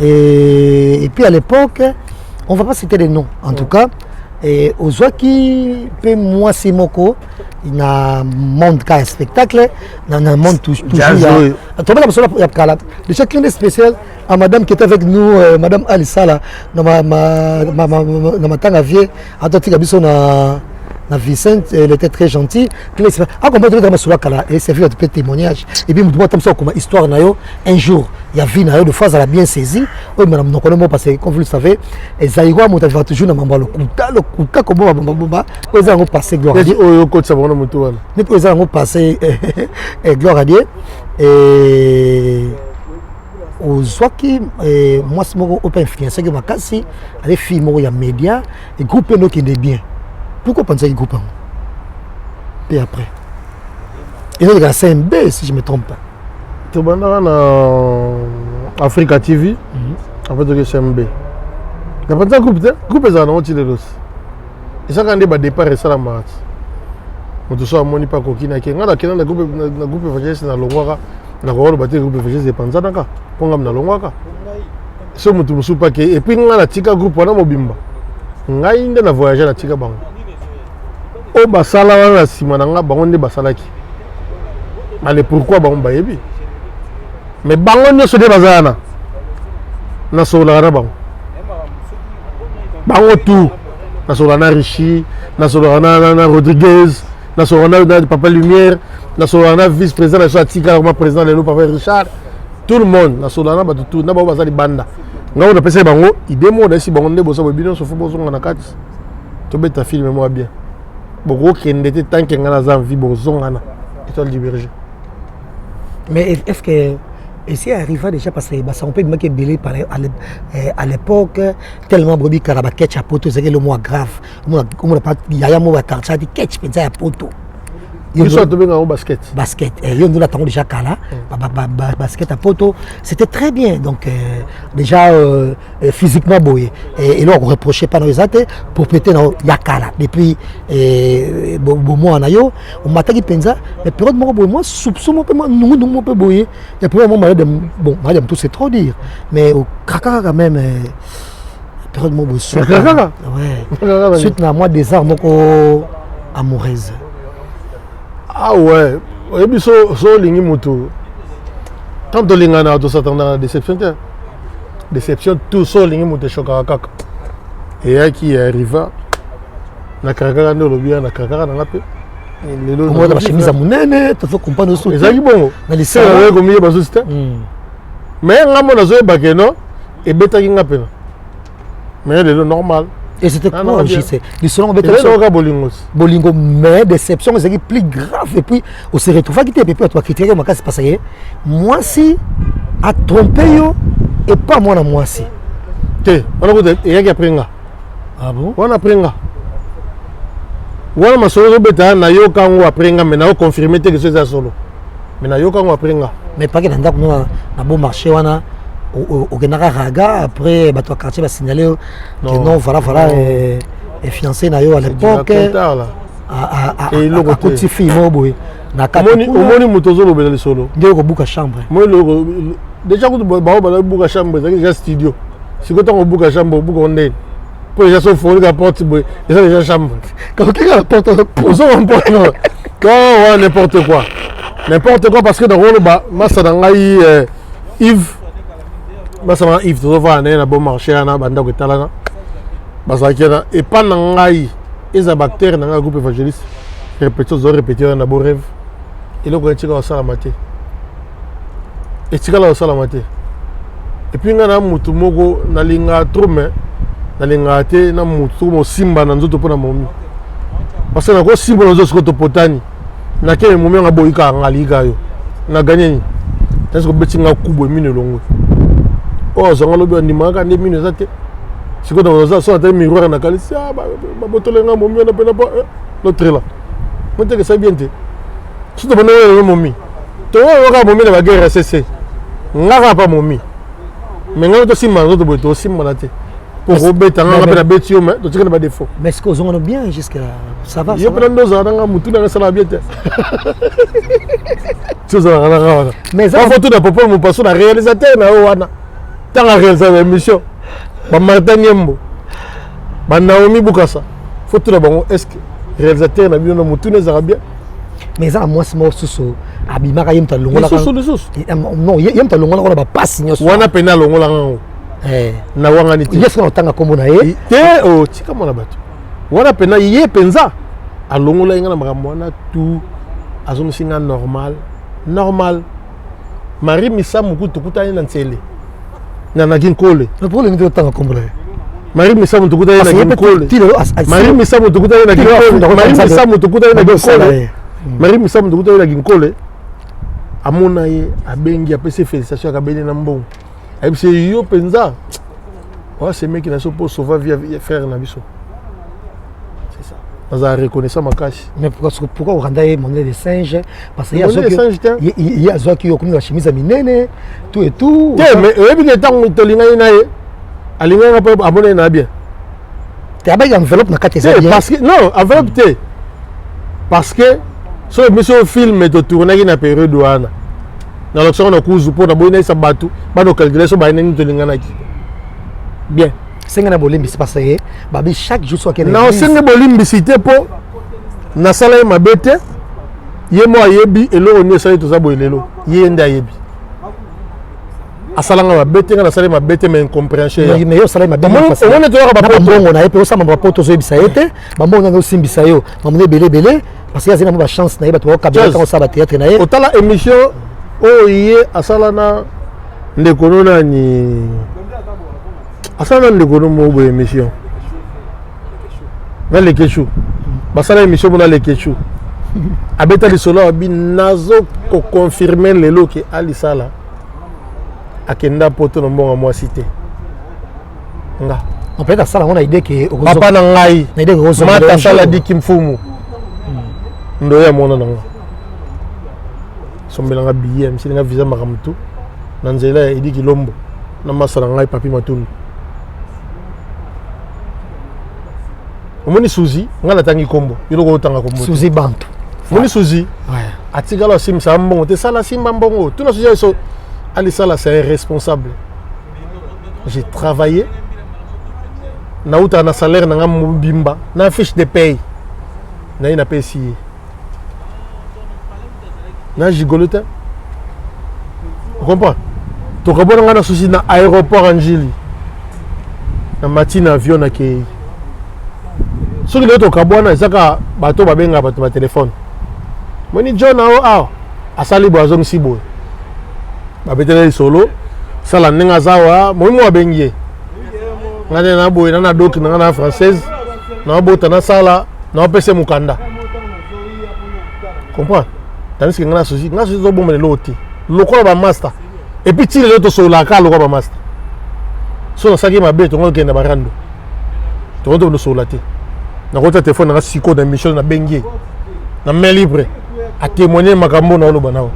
et puis à l'époque on va pas citer les noms en tout cas et Ozwaki peut moi c'est moko il y a un monde qui est spectacle il y a un monde toujours il y a kala déjà clin spécial à madame qui est avec nous madame Alissa là dans ma tanga vie à toi biso na Vicente, elle était très gentille. Ah, comment tu as sur la cala et c'est vu à peu témoignage. Et puis, moi, comme ça, comme histoire, un jour, il y a vu, de fois, elle a bien saisi. Oui, madame, nous connaissons parce que, comme vous le savez, Zaïwa, moi, tu vas toujours dans le kuta, comme moi, ils ont passé gloire à Dieu. Ils ont passé gloire à Dieu. Et aux Zwaki, moi, c'est mon open influenceur qui m'a cassé, les filles, il y a médias, et groupe qui est bien. Pourquoi penser qu'il groupe? Et après il y a un CMB si je ne me trompe pas. Tu es dans Africa TV. Après tu es CMB. Tu as pensé groupe est en train de l'os. Et ça quand il y a des départs et ça la marche. On te moni pas coquine qui ngala qui na groupe évangéliste na longwaka na ko ba te groupe évangéliste de Panzana ka pongam na longwaka. So mutu musupa ke et puis ngala tika groupe wana mobimba. Ngai nde na voyager na tika bango. O basala wana sima nanga bango nde basalaki. Mais pourquoi bango bayebi? Mais bango nyoso de bazana. Na sola na bango. Bango tout. Na sola na Richi, na sola na Rodriguez, na sola na Papa Lumière, na sola na vice-président na sola tika comme président le Papa Richard. Tout le monde na sola na batu tout na bango basali banda. Ngao na pesa bango, idée mo na si bango nde bosa bobino so fo bozo na kati. To beta film moi bien. beaucoup qui n'était tant qu'il y a des envies bozongana étoile du berger. Mais est-ce que c'est arrivé déjà parce que ça on peut me belé à l'époque tellement Bobby Karaba catch à poto c'est le mot grave on pas yaya mo ba tarcha di catch penza à poto Ils sont tombés au basket. Basket. Et nous l'attendons déjà Kala, basket à poto. C'était très bien. Donc déjà physiquement boyé. Et là on reprochait pas nos athées pour péter dans Yakala. Depuis moi en ayo, on m'a dit penza. Mais période moi boy moi soupçon moi nous peut boyer. Et puis moi bon madame tout c'est trop dire. Mais au Kaka quand même. Période moi boy. Ouais. Suite na moi des armes amoureuse. Ah ouais, et puis so lingi moto. Tant de linga na to s'attendre à la déception. Déception tout so lingi moto choka kaka. Et à qui arriva na kaka ndo lobia na kaka na ngape. Lelo on va chemise à munene, tu faut comprendre aussi. Ezaki bongo. Na lisa na ko miye bazo système. Mais ngamo na zo bakeno et betaki ngape. Mais lelo normal. Et c'était quoi, je sais. Le selon Bolingo, mais déception, c'est plus grave. Et puis, on se retrouve qui était puis toi critiquer comment ça se passe. Moi si a trompé yo et pas moi na moi si. Té, on a peut-être et y a prenga. Ah bon? On a prenga. On a solo beta na yo kango aprenga mais na o confirmer que c'est ça solo. Mais na yo kango aprenga. Mais pas que dans na bon marché wana au Genara Raga après bateau quartier va signaler que non voilà et financé na yo à l'époque à côté fille boy na omoni motozo lobela le solo ndio ko buka chambre moi déjà ko ba buka chambre c'est déjà studio si ko tango buka chambre buka onde pour déjà so fori la porte boy déjà déjà chambre quand quelqu'un la porte poso on porte non ouais n'importe quoi parce que dans rôle ba massa dangai Yves basama Yves to va na bon marché na banda ko talana basakena et pas na ngai eza bactère na groupe évangéliste répéter na bon rêve et le ko tika osala maté et tika la osala maté et puis ngana mutu moko na linga trume na linga te na mutu mo simba na nzoto pona momi parce que na ko simba na nzoto ko potani na ke momi nga boyika ngalika yo na gagné est-ce que betinga kubo mine longo. Oh, ça va le bien dimanche, on est miné ça. Si vous avez ça, un miroir na kalisi, ah bah botolenga momi on appelle pas l'autre là. Moi que ça bien té. Si tu veux le momi. Toi on va momi la guerre cessé. Ngara pas momi. Mais ngara to simma to boto simma la té. Pour robeta ngara la betio mais to pas défaut. Mais est-ce qu'on a bien jusqu'à ça va. Il y a plein de choses dans mutu dans ça la bien té. Tu ça ngara. Mais ça faut tout d'abord mon passo la réalisateur na wana. Tant à réaliser l'émission, Martin Niembo, Naomi Boukassa, faut tout d'abord, est-ce que le réalisateur n'a bien nommé tous les Arabiens? Mais ça, moi, c'est moi, Sousso, Abimara, il y a un non, il y a un longo, on va pas signer. On a peine à longo, na wangani. Il y a ce qu'on a comme on a eu. Oh, tu sais comment on a battu. On a peine à y est penza. À longo, là, il y a un maramouana, tout, à son signe normal. Marie Missa Moukou, tout à l'heure, Nana Ginkole. Le problème est que tu as compris. Marie Missa Moutoukouta na Ginkole. Marie Missa Moutoukouta na Ginkole. Marie Missa Moutoukouta na Ginkole. Marie Missa Moutoukouta na Ginkole. Amona ye abengi apese félicitations akabeli na mbongo. Ayebise yo penza. Ouais, c'est mec qui n'a pas pour sauver via faire na biso. C'est ça. On a reconnaissant ma cache. Mais pourquoi on rendait monnaie de singe? Parce qu'il y a ceux qui ont connu la chemise à minene, tout et tout. Mais il y a des temps où tu as pas abonné na bien. Tu as bien enveloppe na carte parce que non, enveloppe té. Parce que ce monsieur film est tourné na période douane. Dans l'option on a cousu pour na boina sa batu, ba no calculer so ba ni to lingana ki. Bien. Sengana bolimbi c'est parce que babi chaque jour soit non sengana bolimbi cité po na sala ma bete ye mo ayebi elo oni sala to za boilelo ye nda ayebi asala nga bete na sala ma bete mais incompréhension mais yo sala ma bete parce on est toujours ba bongo na epe osama ba poto zo ebisa ete ba bongo nga osimbisa yo mamune belé parce que azina ba chance na yeba to ka ba ta ba théâtre na ye otala émission o ye asala na ndekono na ni asala ndeko no mo bo émission na le keshu basala émission mona le kechu abeta lisolo abi nazo ko confirmer lelo ke alisala akenda poto no mbonga moi cité nga on peut ça on a idée que papa na ngai na idée que mata sala diki mfumu ndo ya mona na nga sombela nga billet msili nga visa makamtu na nzela ya ediki lombo na masala ngai papi matundu omoni suzi nga natangi kombo yiloko otanga kombo suzi bantu omoni suzi ouais atikala simisa mbongo te sala simba mbongo tuna suzi so alisala c'est un responsable j'ai travaillé na uta na salaire na nga mbimba na fiche de paye na ina pesi na gigolota on comprend to ka bona nga na suzi na aéroport Anjili na matine avion na ke soki lelo tokabwana ezaka bato babenga bato ba telefone moni John ao asali bo azongisi boye babetela lisolo sala ndenge azawa moi mo abengi ye ngane na boye na doki na française na bota na sala na opese mukanda comprends tandis que ngana sosi zo bomba lelo te lokola ba master et puis ti lelo to sola ka lokola ba master so na saki mabe to ngoko kenda barando to ndo sola te na kota téléphone na siko na mission na bengi na main libre à témoigner makambo na oloba nao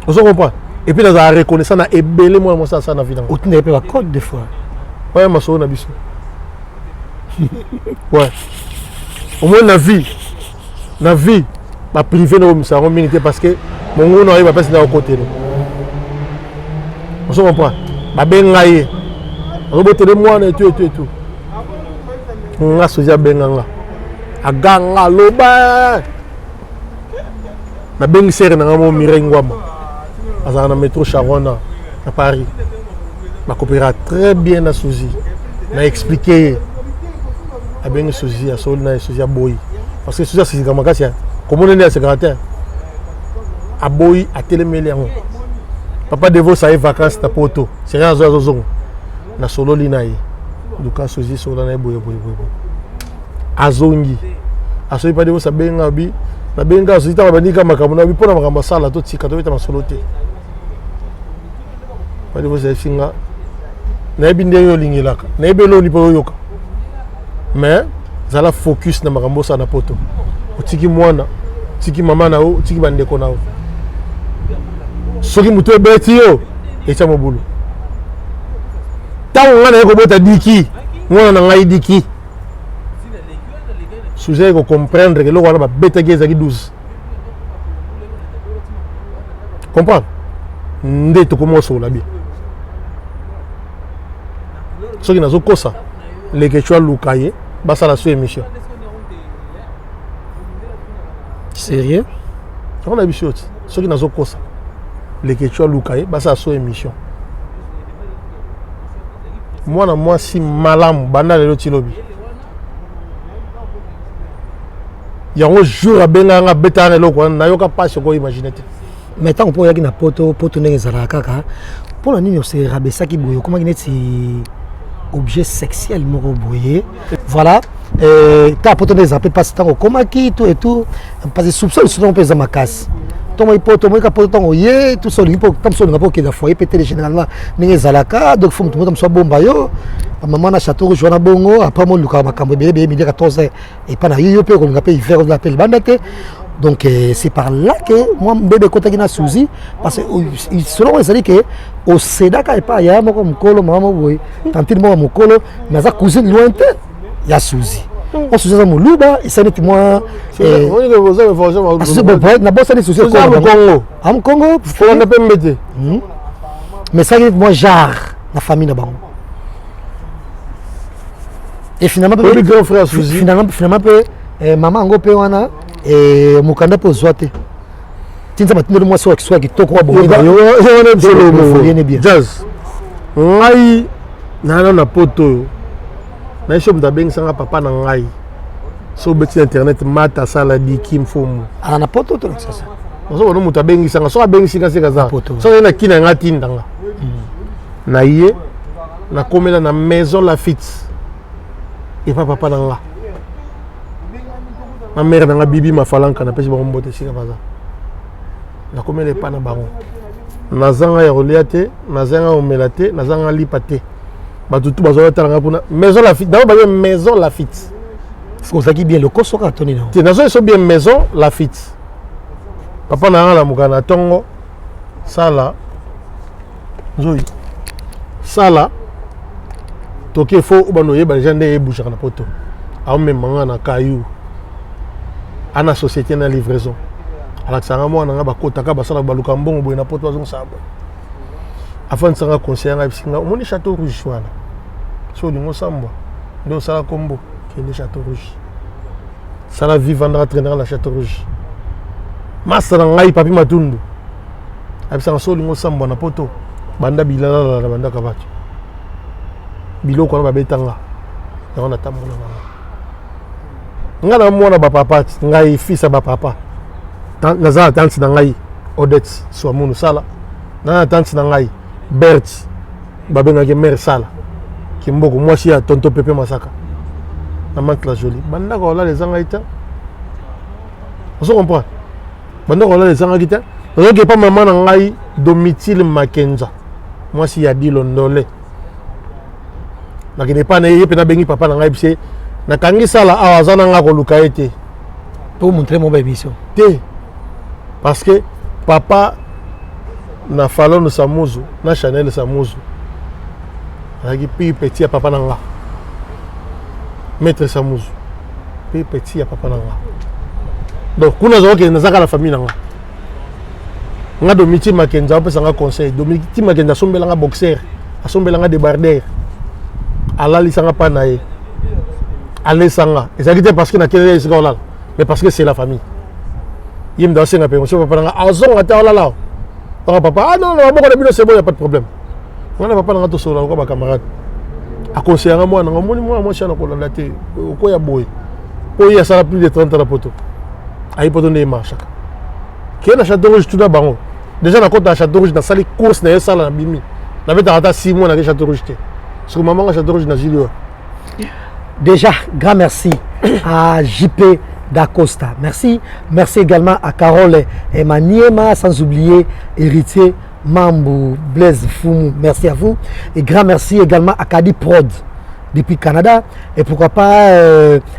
on se comprend et puis dans la reconnaissance na ebele moi ça na vie on ne peut pas code des fois ouais ma so na biso ouais au moins na vie ba privé na misa ko minité parce que mon ngono ay ba pesa na côté on se comprend ba bengaye roboter moi na tout nga soja benganga aganga loba na bengi sere na ngamo mirengwama azana na métro Charona à Paris ma coopéra très bien na Suzy na expliquer a bengi Suzy a sol na Suzy boy parce que Suzy c'est comme ça comme on est à secrétaire a boy a télémélé en papa devo ça vacances ta poto c'est rien zo na solo linayi duka Suzy solo na boy azongi asoyi pa devo sabenga bi na benga Suzy ta bandika makambo na bi pona makambo sala to tika to beta masolo te pa devo sa finga na bi ndeyo lingilaka na be lo lipo yoka mais zala focus na makambo sa na poto otiki mwana tiki mama na o tiki bandeko na o soki muto beti yo echa mobulu tawo ngana ko bota diki mwana na ngai diki Suzy ko comprendre que le roi va bêter qui 12 comprendre ndé to comment so la bi ce qui nazo kosa les que tu as lukaye basa la sous émission sérieux on a vu ce qui nazo kosa les que tu as lukaye basa la sous émission moi si malam banda le tilobi il y a un jour à Benanga Betane Loko, n'a pas pas ce qu'on imagine. Mais tant qu'on peut y a poto n'est kaka pour la nuit c'est rabessa qui bouille comment il est objet sexuel moko bouillé voilà ta poto des appels pas tant comment qui tout et tout parce que soupçon on peut ma casse ton poto moi poto ton yé tout ça il faut tam so ngapa que la foyer peut-être généralement n'est zalaka donc faut tout so bomba yo maman na château joana bongo après mon luka makambo bébé midi 14 et pas na yo pe ko ngapa hiver on l'appelle bandate. Donc c'est par là que moi bébé kota kina Suzy parce que selon les que au Seda ka pas ya moko mukolo mama boy tantine mo mukolo mais ça cousine lointaine ya Suzy on Suzy za muluba et ça net moi on que vous avez forcément na bossa de Suzy am Congo faut on peut mettre mais ça moi genre la famille na bango et finalement le grand frère Suzy finalement peu maman ngo pe wana et mukanda po zoate tinza matino moi so qui kitoko wa bongo yo bien jazz ngai na poto na shop da beng sanga papa na ngai so beti internet mata sala di kim fomu ana poto to ça so wono muta bengi sanga so bengi singa seka za so na kina ngati ndanga na ye na komela na maison Lafitte et papa na nga ma mère n'a bibi ma falanka na pesi ba mbote sika baza na komele pa na bango nazanga ya reliate nazanga omelate nazanga lipate ba tutu bazo talanga pona maison Lafite d'abord ba maison Lafite faut ça qui bien le koso ka toni non ti nazo so bien maison Lafite papa na la mukana tongo sala nzoi sala toke fo ubano yeba jande e boucha na poto a même manga na kayu ana société na livraison ala tsanga mo na ba kota ka basala ba luka mbongo boy na poto bazong sabo afin tsanga conseiller nga bisinga moni château rouge wana so lingo samba ndo sala kombo ke le château rouge sala vivandra traîner la château rouge masala ngai papi matundu abisanga so lingo samba na poto banda bilala la banda kabatu biloko na babetanga na na tamona nga na mwana ba papa ngai fils ba papa naza tante na ngai Odette Swamunu sala na tante na ngai Bert babengaki mère sala kimboko mwasi ya tonto Pepe Masaka na Mantla Jolie banda ko la les ngai ta on se comprend banda ko la les ngai ta donc pas maman na ngai Domitille Makenza mwasi ya Dilondole nakine pa na yepe na bengi papa na ngai bise na kangi sala awazana nga ko luka ete pour montrer mon bébé ici te parce que papa na Falon Samuzu na Chanel Samuzu aki pi petit ya papa na nga maître Samuzu pi petit ya papa na nga donc kuna zo ke nazaka la famille na nga Domitille Makenza pesa nga conseil Domitille Makenza sombela nga boxeur asombela nga débardeur alali sanga pa na ye allez sanga et ça dit parce que na kele c'est là mais parce que c'est la famille yim dans senga pe monsieur papa nga azonga ta là papa ah non non bon c'est bon y a pas de problème on a papa nga to solo ko ba camarade a conseiller moi na moni moi chana ko la te ko ya boy ko ya sala plus de 30 ans la poto ay poto ne marche qui na château rouge tout d'abord déjà na côté château rouge na sali course na sala na bimi na beta ata 6 mois na château rouge te sur maman château rouge na Gilio. Déjà, grand merci à JP D'Acosta. Merci. Merci également à Carole Emaniema, sans oublier Héritier Mambou Blaise Foumou. Merci à vous. Et grand merci également à Kadi Prod depuis Canada. Et pourquoi pas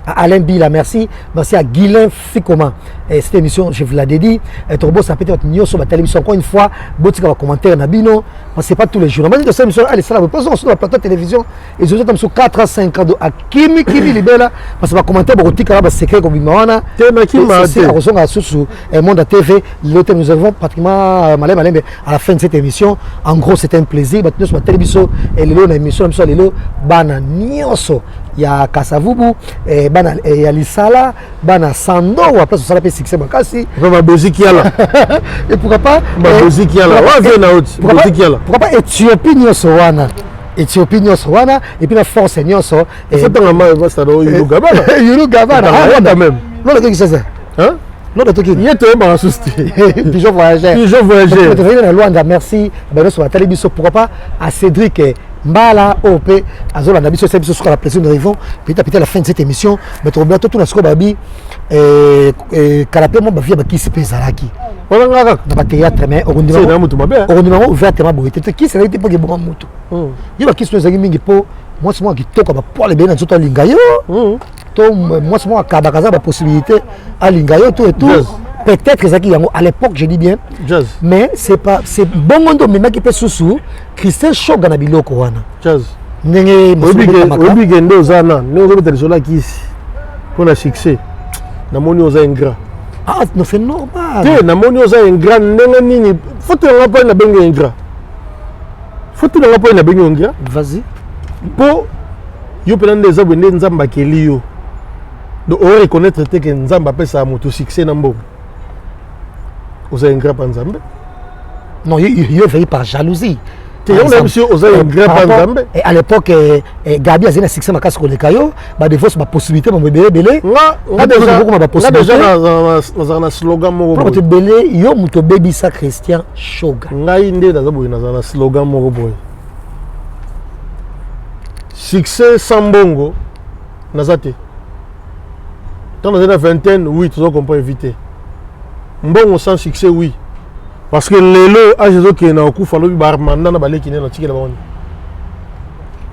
à Alain Bila. Merci. Merci à Guylain Fikoma. Et cette émission, je vous l'ai dit. Et Turbo, ça peut être une sur la télévision. Encore une fois, Botika va commenter Nabino. Parce que c'est pas tous les jours. On va dire que cette émission, elle est ça. Parce qu'on sur la plateau de télévision. Et je suis sur 4 à 5 ans. À Kimi Libela. Parce que va commenter Botika, va secret comme Bimawana. C'est la raison à sous Monde TV. Nous avons pratiquement à la fin de cette émission. En gros, c'était un plaisir. Nous sur la télévision. Et l'émission, l'émission, l'émission, Bana Nyoso. Il y a Kasavubu, il y a Lissala, Bana Sando, ou après ça s'appelle Succès Makasi. Et pourquoi pas pourquoi pas Éthiopie Nyosowana. Éthiopie Nyosowana, et puis la force Nyoso. Et c'est un Yulu Gabana. Ah, même. Non, le truc c'est ça. Hein? Non, le truc il y a tout un souci. Pigeon voyageur. Merci. Sur la télévision, pourquoi pas à Cédric Mbala OP Azola Nabiso c'est sur la pression de Rivon peut-être à la fin de cette émission mais tu bientôt tout na siko babi Kalapé mo bavia ba kisi pezalaki on nga na ba théâtre mais on dit ouvertement boité qui c'est pas que bon mutu il ba kisi ezaki mingi po moi c'est moi qui toka ba pour les bena nzoto lingayo to moi c'est moi kabakaza ba possibilité à lingayo tout et tout. Peut-être que à l'époque, je dis bien, jazz. Mais c'est pas c'est bon monde mais qui peut sous Christian Shoga na biloko wana. Jazz. Ndenge obigendo zana, nous avons des gens qui pour la succès. Na moni oza ingrat. Ah, non c'est normal. Té na moni oza ingrat ndenge nini, faut que on pas na benga ingrat. Faut que on pas na benga ingrat. Vas-y. Po yo pelande za bende nzamba kelio. Donc on reconnaître que nzamba pesa moto succès na mbo. Vous avez un grand panzambe? Non, il est veillé par jalousie. Et à l'époque, Gabi a un succès ma casse pour les cailloux. Des fois, c'est ma possibilité, mon bébé belé. On a déjà un slogan. Pour te belé, yo muto baby sa Christian Shoga. Ngaïndé dans un slogan mon boy. Succès sans bongo, nazate. Dans la vingtaine, oui, tout ça qu'on peut éviter. Bon, sans succès, oui. Parce que les lots, à Jésus qui est dans le coup, il faut que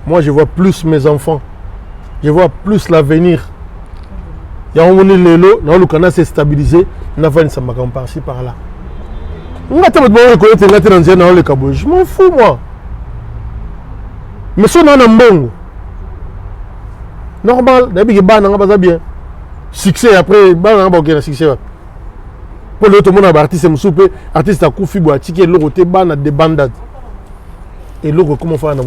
moi, je vois plus mes enfants. Je vois plus l'avenir. Il y a un moment les lots, le canal s'est stabilisé. On a fait une samagan par-ci, par-là. Je m'en fous, moi. Mais si on a un bon, normal, d'habitude, on a bien. Succès, après, on a un succès. Pour l'autre monde, artiste, artiste a coup fibre, ticket, l'autre, ban des bandades. Et l'autre, comment faire dans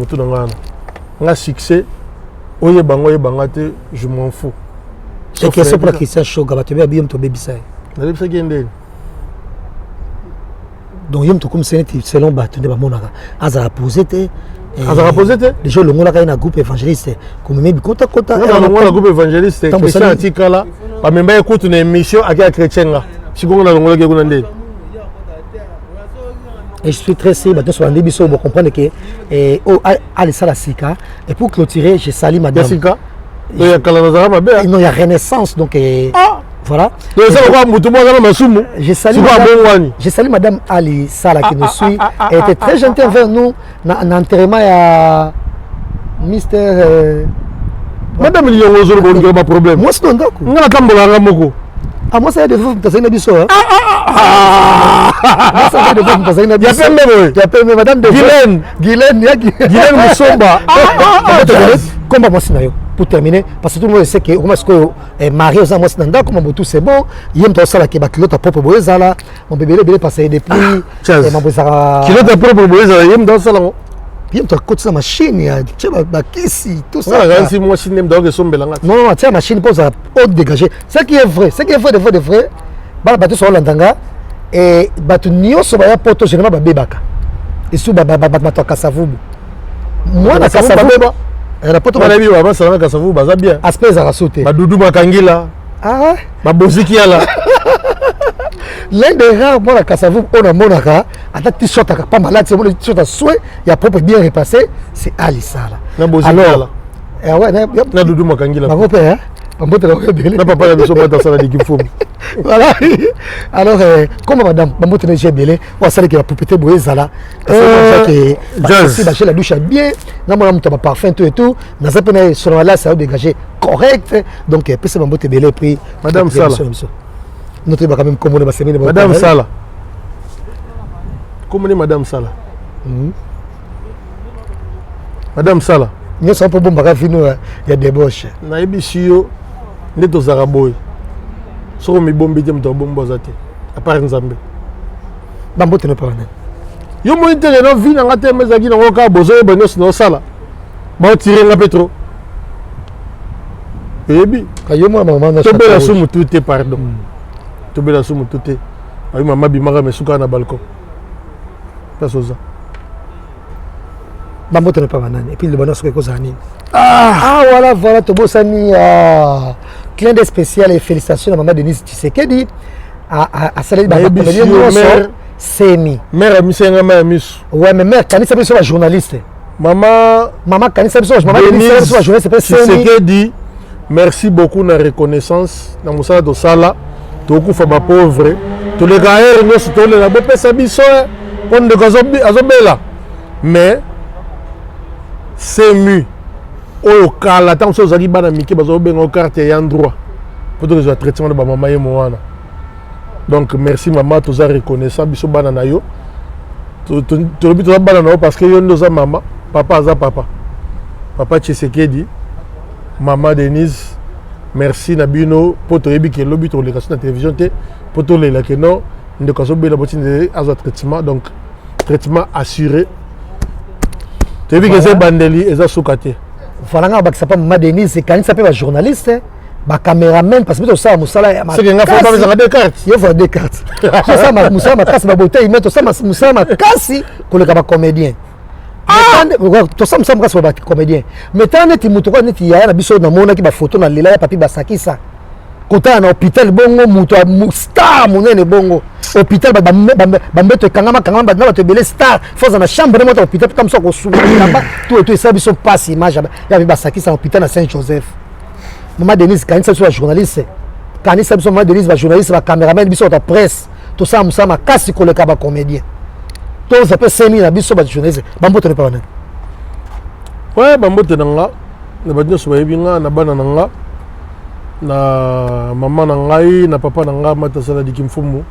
on a succès, je m'en fous. C'est question pour Christian Shoga, tu vas bien te baby. Donc, il y a comme c'est selon Batunde Bamonaka. Aza a posé. Les gens l'ont un groupe évangéliste. Comme même Kota. Non, un groupe évangéliste. Christian Atikala. Même pas écoute une émission avec un chrétien. Si vous avez et je suis très sérieux, sur un début, vous comprenez que Alissa Sika, et pour clôturer, j'ai sali madame. Sika il y a non, il y a Renaissance, donc voilà. J'ai sali madame Ali Sala qui nous suit. Elle était très gentille envers nous. Dans l'enterrement, il y a Mister. Madame, il y a un problème. Moi, c'est un d'accord. Ah, moi, ça y est, des fois, tu as une abisso. Moi, ça y est, des fois, tu as une abisso. Tu as même madame de Guylaine Moussomba. Comme moi, c'est pour terminer, parce que tout le monde sait que Marie aux amours nanda comme tout c'est bon, il y a un ça là qui bat l'autre propre boezala, mon bébé le passé depuis et mon boezala qui l'autre propre boezala, il y a dans ça là. Il y a un côté sa machine, il y a bah qui tout ça. Voilà, si moi si n'aime donc que son belanga. Non, tiens machine pour ça haut dégagé. Ce qui est vrai, de vrai. Bah bateau sur l'andanga et bateau nio sur ba poto généralement ba bebaka. Et sous ba bateau kasavubu. Moi na kasavubu. Elle a pas trop de vie, ça va vous baza bien. Aspect à sauter. Ba Doudou Makangila. Ah, ba Boziki là. L'un des rares, moi, la Kassavou, on a monaka, à ta t-shirt, pas malade, c'est mon t-shirt à souhait, il y a propre bien repassé, c'est Alissa là. Alors, ouais, na Doudou Makangila. Ma père, hein, ma na papa ya biso dans ça là qui faut. Voilà. Alors, comment madame, ma moto j'ai belé, on sait que la poupée boyeza là. C'est que la douche bien, na mon amour parfum tout et tout, na ça peut sur là ça dégager correct. Donc peut ma moto belé puis madame Sala. Notre va quand même commander ma semaine. Madame Sala. Comment est Madame Sala? Madame Sala. Nous sommes pas bon bagage il y a des boches. Na ebisio neto zaraboy. Soko mi bombi dem to bombo zate. À part Nzambe. Bambo te ne pas. Yo mo intérêt no vie na ngate mezaki na ngoka bozo e banos no sala. Ba tirer na petro. Ebi. Kayo mo maman na. To bela sumu tout pardon. To bela sumu tout est. Ayi mama bimaka me suka na balcon. Pasoza. Bambo te ne pas banane et puis le bonheur que cause ani. Ah voilà to bosani clin d'œil spécial et félicitations à maman Denise Tshisekedi à celle de mère Semi. Mère Misenga mère Miss. Ouais mais mère Kanisa c'est la journaliste. Maman Kanisa c'est maman Denise c'est la journaliste Tshisekedi. Merci beaucoup na reconnaissance na musala do sala to kufa ba pauvre to les gars nous to les ba pesa biso on de azobela mais c'est mu au kala tant que zali bana miki bazo bengo carte ya droit pour que le traitement de maman et moana. Donc merci maman to za reconnaissant biso bana na yo to bi to bana na parce que yo ndoza maman papa za papa Tshisekedi maman Denise merci Nabino pour to yebi ke lobi to le na télévision te pour to le la que non de kaso be la botine azo traitement donc traitement assuré. Tu as vu que c'est Bandeli et ça soukate. Voilà, ça pas maman Denise, c'est quand il s'appelle journaliste, ba caméraman parce que ça musala. C'est que nga faut pas besoin des cartes. Il faut des cartes. Ça ma musala ma casse ma beauté, il met ça musala ma casse pour le gars comédien. To ça musala casse ba comédien. Mais tant net muto ko net ya na biso na mona ki ba photo na lela papi ba sakisa. Kota na hôpital bongo muto star monene bongo. Hôpital bambeto kangama ba na to belé star faut na chambre mo to hôpital comme ça ko sou là-bas tout ça biso passe image ya ba sakisa hôpital na Saint-Joseph. Maman Denise quand ça soit journaliste kanisa biso moment Denise ba journaliste ba caméraman biso ta presse tout ça musama kasi koleka ba comédien to ça peut 5000 na biso ba journaliste bambote ne pas ouais bambote nanga na badino so yebinga na bana nanga na maman na ngai na papa na ngai mata sala dikimfumu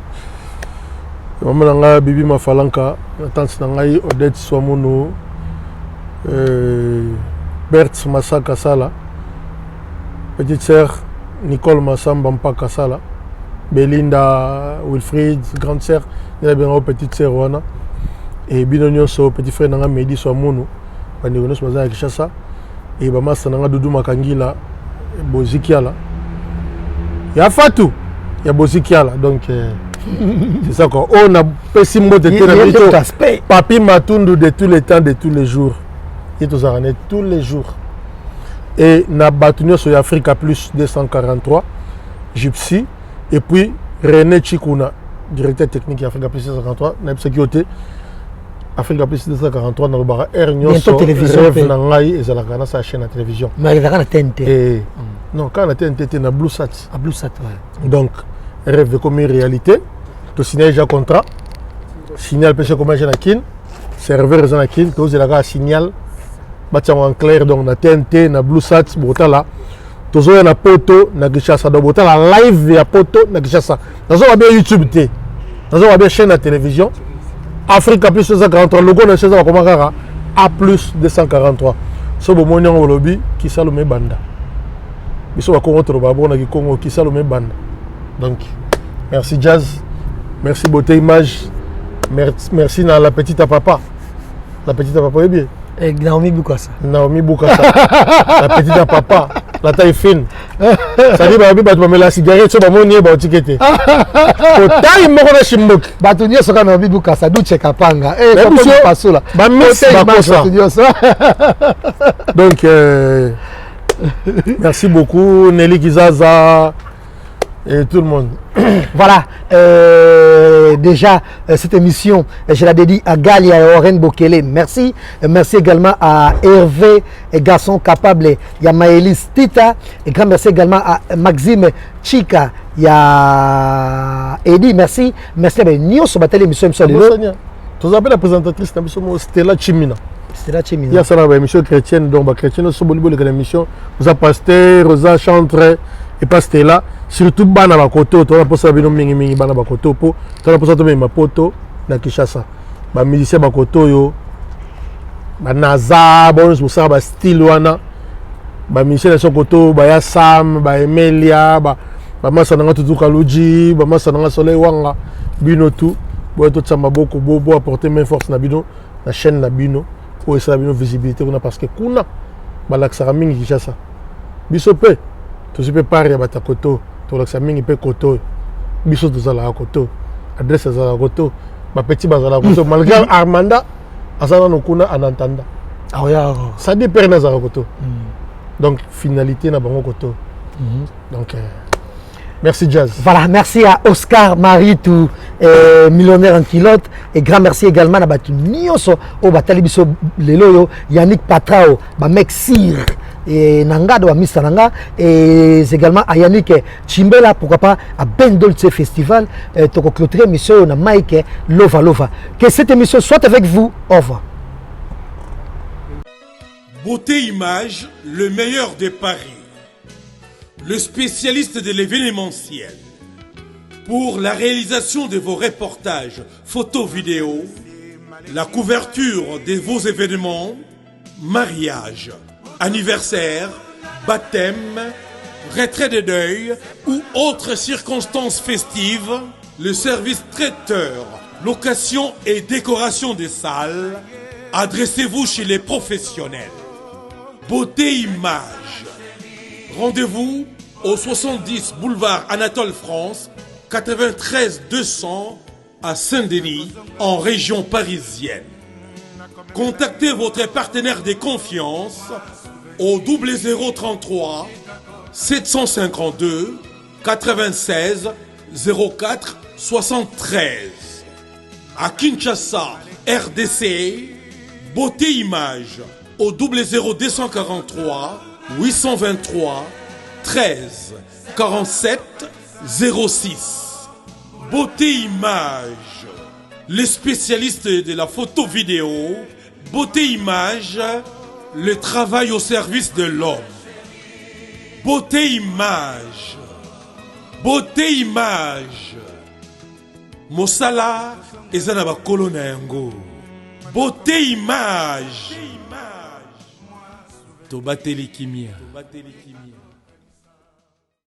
maman na ngai bibi mafalanka na tante na ngai Odette Swamono Bert Masaka Sala, petite sœur Nicole Massamba Mpaka Sala, Belinda Wilfried, grande sœur, il y a bien petite sœur Wana, et Binonio so petit frère Nanga Mehdi Swamono, Bandigonos Maza Kishasa, et Bamasa Nanga Doudou Makangila, Bozikiala. Il y a Fatou, il y a Bozikiala, donc c'est ça quoi. On a pessimmo de terrain, Papi Matundu de tous les temps, de tous les jours. Et tous les jours. Et na battu sur Africa Plus 243, Gypsy, et puis René Chikuna, directeur technique Africa Plus 243, na sécurité Africa Plus 243 dans le bar Air Nyoso, Rêve Nangai et Zalakana sa chaîne à télévision. Mais il y a la TNT. Non, quand la TNT était na Blue Sat. À Blue Sat, ouais. Donc Rêve comme réalité, tu signes déjà contrat, signal pêche comme Janakin, serveur Janakin, tu as la signal. En clair donc na TNT na Blue Sat botala tozo na poto na Kinshasa do botala live ya poto na Kinshasa nazo ba bien YouTube té nazo ba bien chaîne à télévision Africa Plus 243 logo na chaîne ba kara A plus 243 so bo monyo ngolobi ki salome banda biso ba kongo to ba bona ki Congo ki salome banda donc merci Jazz merci Beauté Image merci na la petite à papa est bien. Et Naomi Boukassa. Naomi Boukassa. La petite à papa. La taille fine. Ça dit, bah, tu vas la cigarette, tu vas monter, bah, tu vas te. Au taille, moi, on a chimbok. Bah, tu dis, c'est quand Naomi Boukassa, d'où tu es capanga. Eh, bah, tu pas ça là. Bah, merci, donc, merci beaucoup, Nelly Kizaza et tout le monde. Voilà, déjà cette émission, je la dédie à Galia et Oren Bokele. Merci. Merci également à Hervé, et garçon capable. Il y a Maëlys Tita. Et grand merci également à Maxime Chika. Il y a Eddie. Merci. Merci à Nio sur la émission. Tu appelles la présentatrice Stella Chimina. Stella Chimina. Il y a ça là, émission chrétienne. Donc, chrétienne, sur l'émission. Vous avez pasteur, Rosa Chantre. Et pas Stella, surtout bana bakoto, tu as posé la bino mingi bana bakoto po, tu as posé la bino mapoto na Kinshasa. Ba musicien bakoto yo, ba Naza, bonus pour ça ba style wana, ba musicien de koto, ba ya Sam, ba Emelia, ba masa nanga tutu kaluji, ba masa nanga soleil wanga, bino tout, bo to tsamba boko bobo apporter main force na bino, na chaîne na bino, pour essayer la bino visibilité parce que kuna ba laksara mingi Kinshasa. Biso pe tu peux parler à ta koto, tu as l'examen peut koto, biso tu as la koto, adresse à la koto, ma petit bazala koto, malgré Armanda, asana nokuna anantanda. Ah oui, ça dépend de la koto. Donc finalité na bango koto. Donc merci Jazz. Voilà, merci à Oscar Maritou, millionnaire en culotte, et grand merci également à Batu Nyoso, au Batalibiso Leloyo, Yannick Patrao, ma mec Sire. Et Nanga de Mr Nanga et également à Yannick Chimbela, pourquoi pas à Ben Dolce Festival, tu as clôturé l'émission na Mike Lova Lova. Que cette émission soit avec vous. Au revoir. Beauté Image, le meilleur des paris, le spécialiste de l'événementiel. Pour la réalisation de vos reportages, photos, vidéos, la couverture de vos événements, mariage, anniversaire, baptême, retrait de deuil ou autres circonstances festives, le service traiteur, location et décoration des salles, adressez-vous chez les professionnels. Beauté Image. Rendez-vous au 70 boulevard Anatole France, 93 200 à Saint-Denis, en région parisienne. Contactez votre partenaire de confiance au 0033 752 96 04 73. À Kinshasa, RDC, Beauté Image au 00243 823 13 47 06. Beauté Image, les spécialistes de la photo vidéo. Beauté Image, le travail au service de l'homme. Beauté Image, Beauté Image. Mosala ezana ba kolona yango. Beauté Image. Tobateli kimia.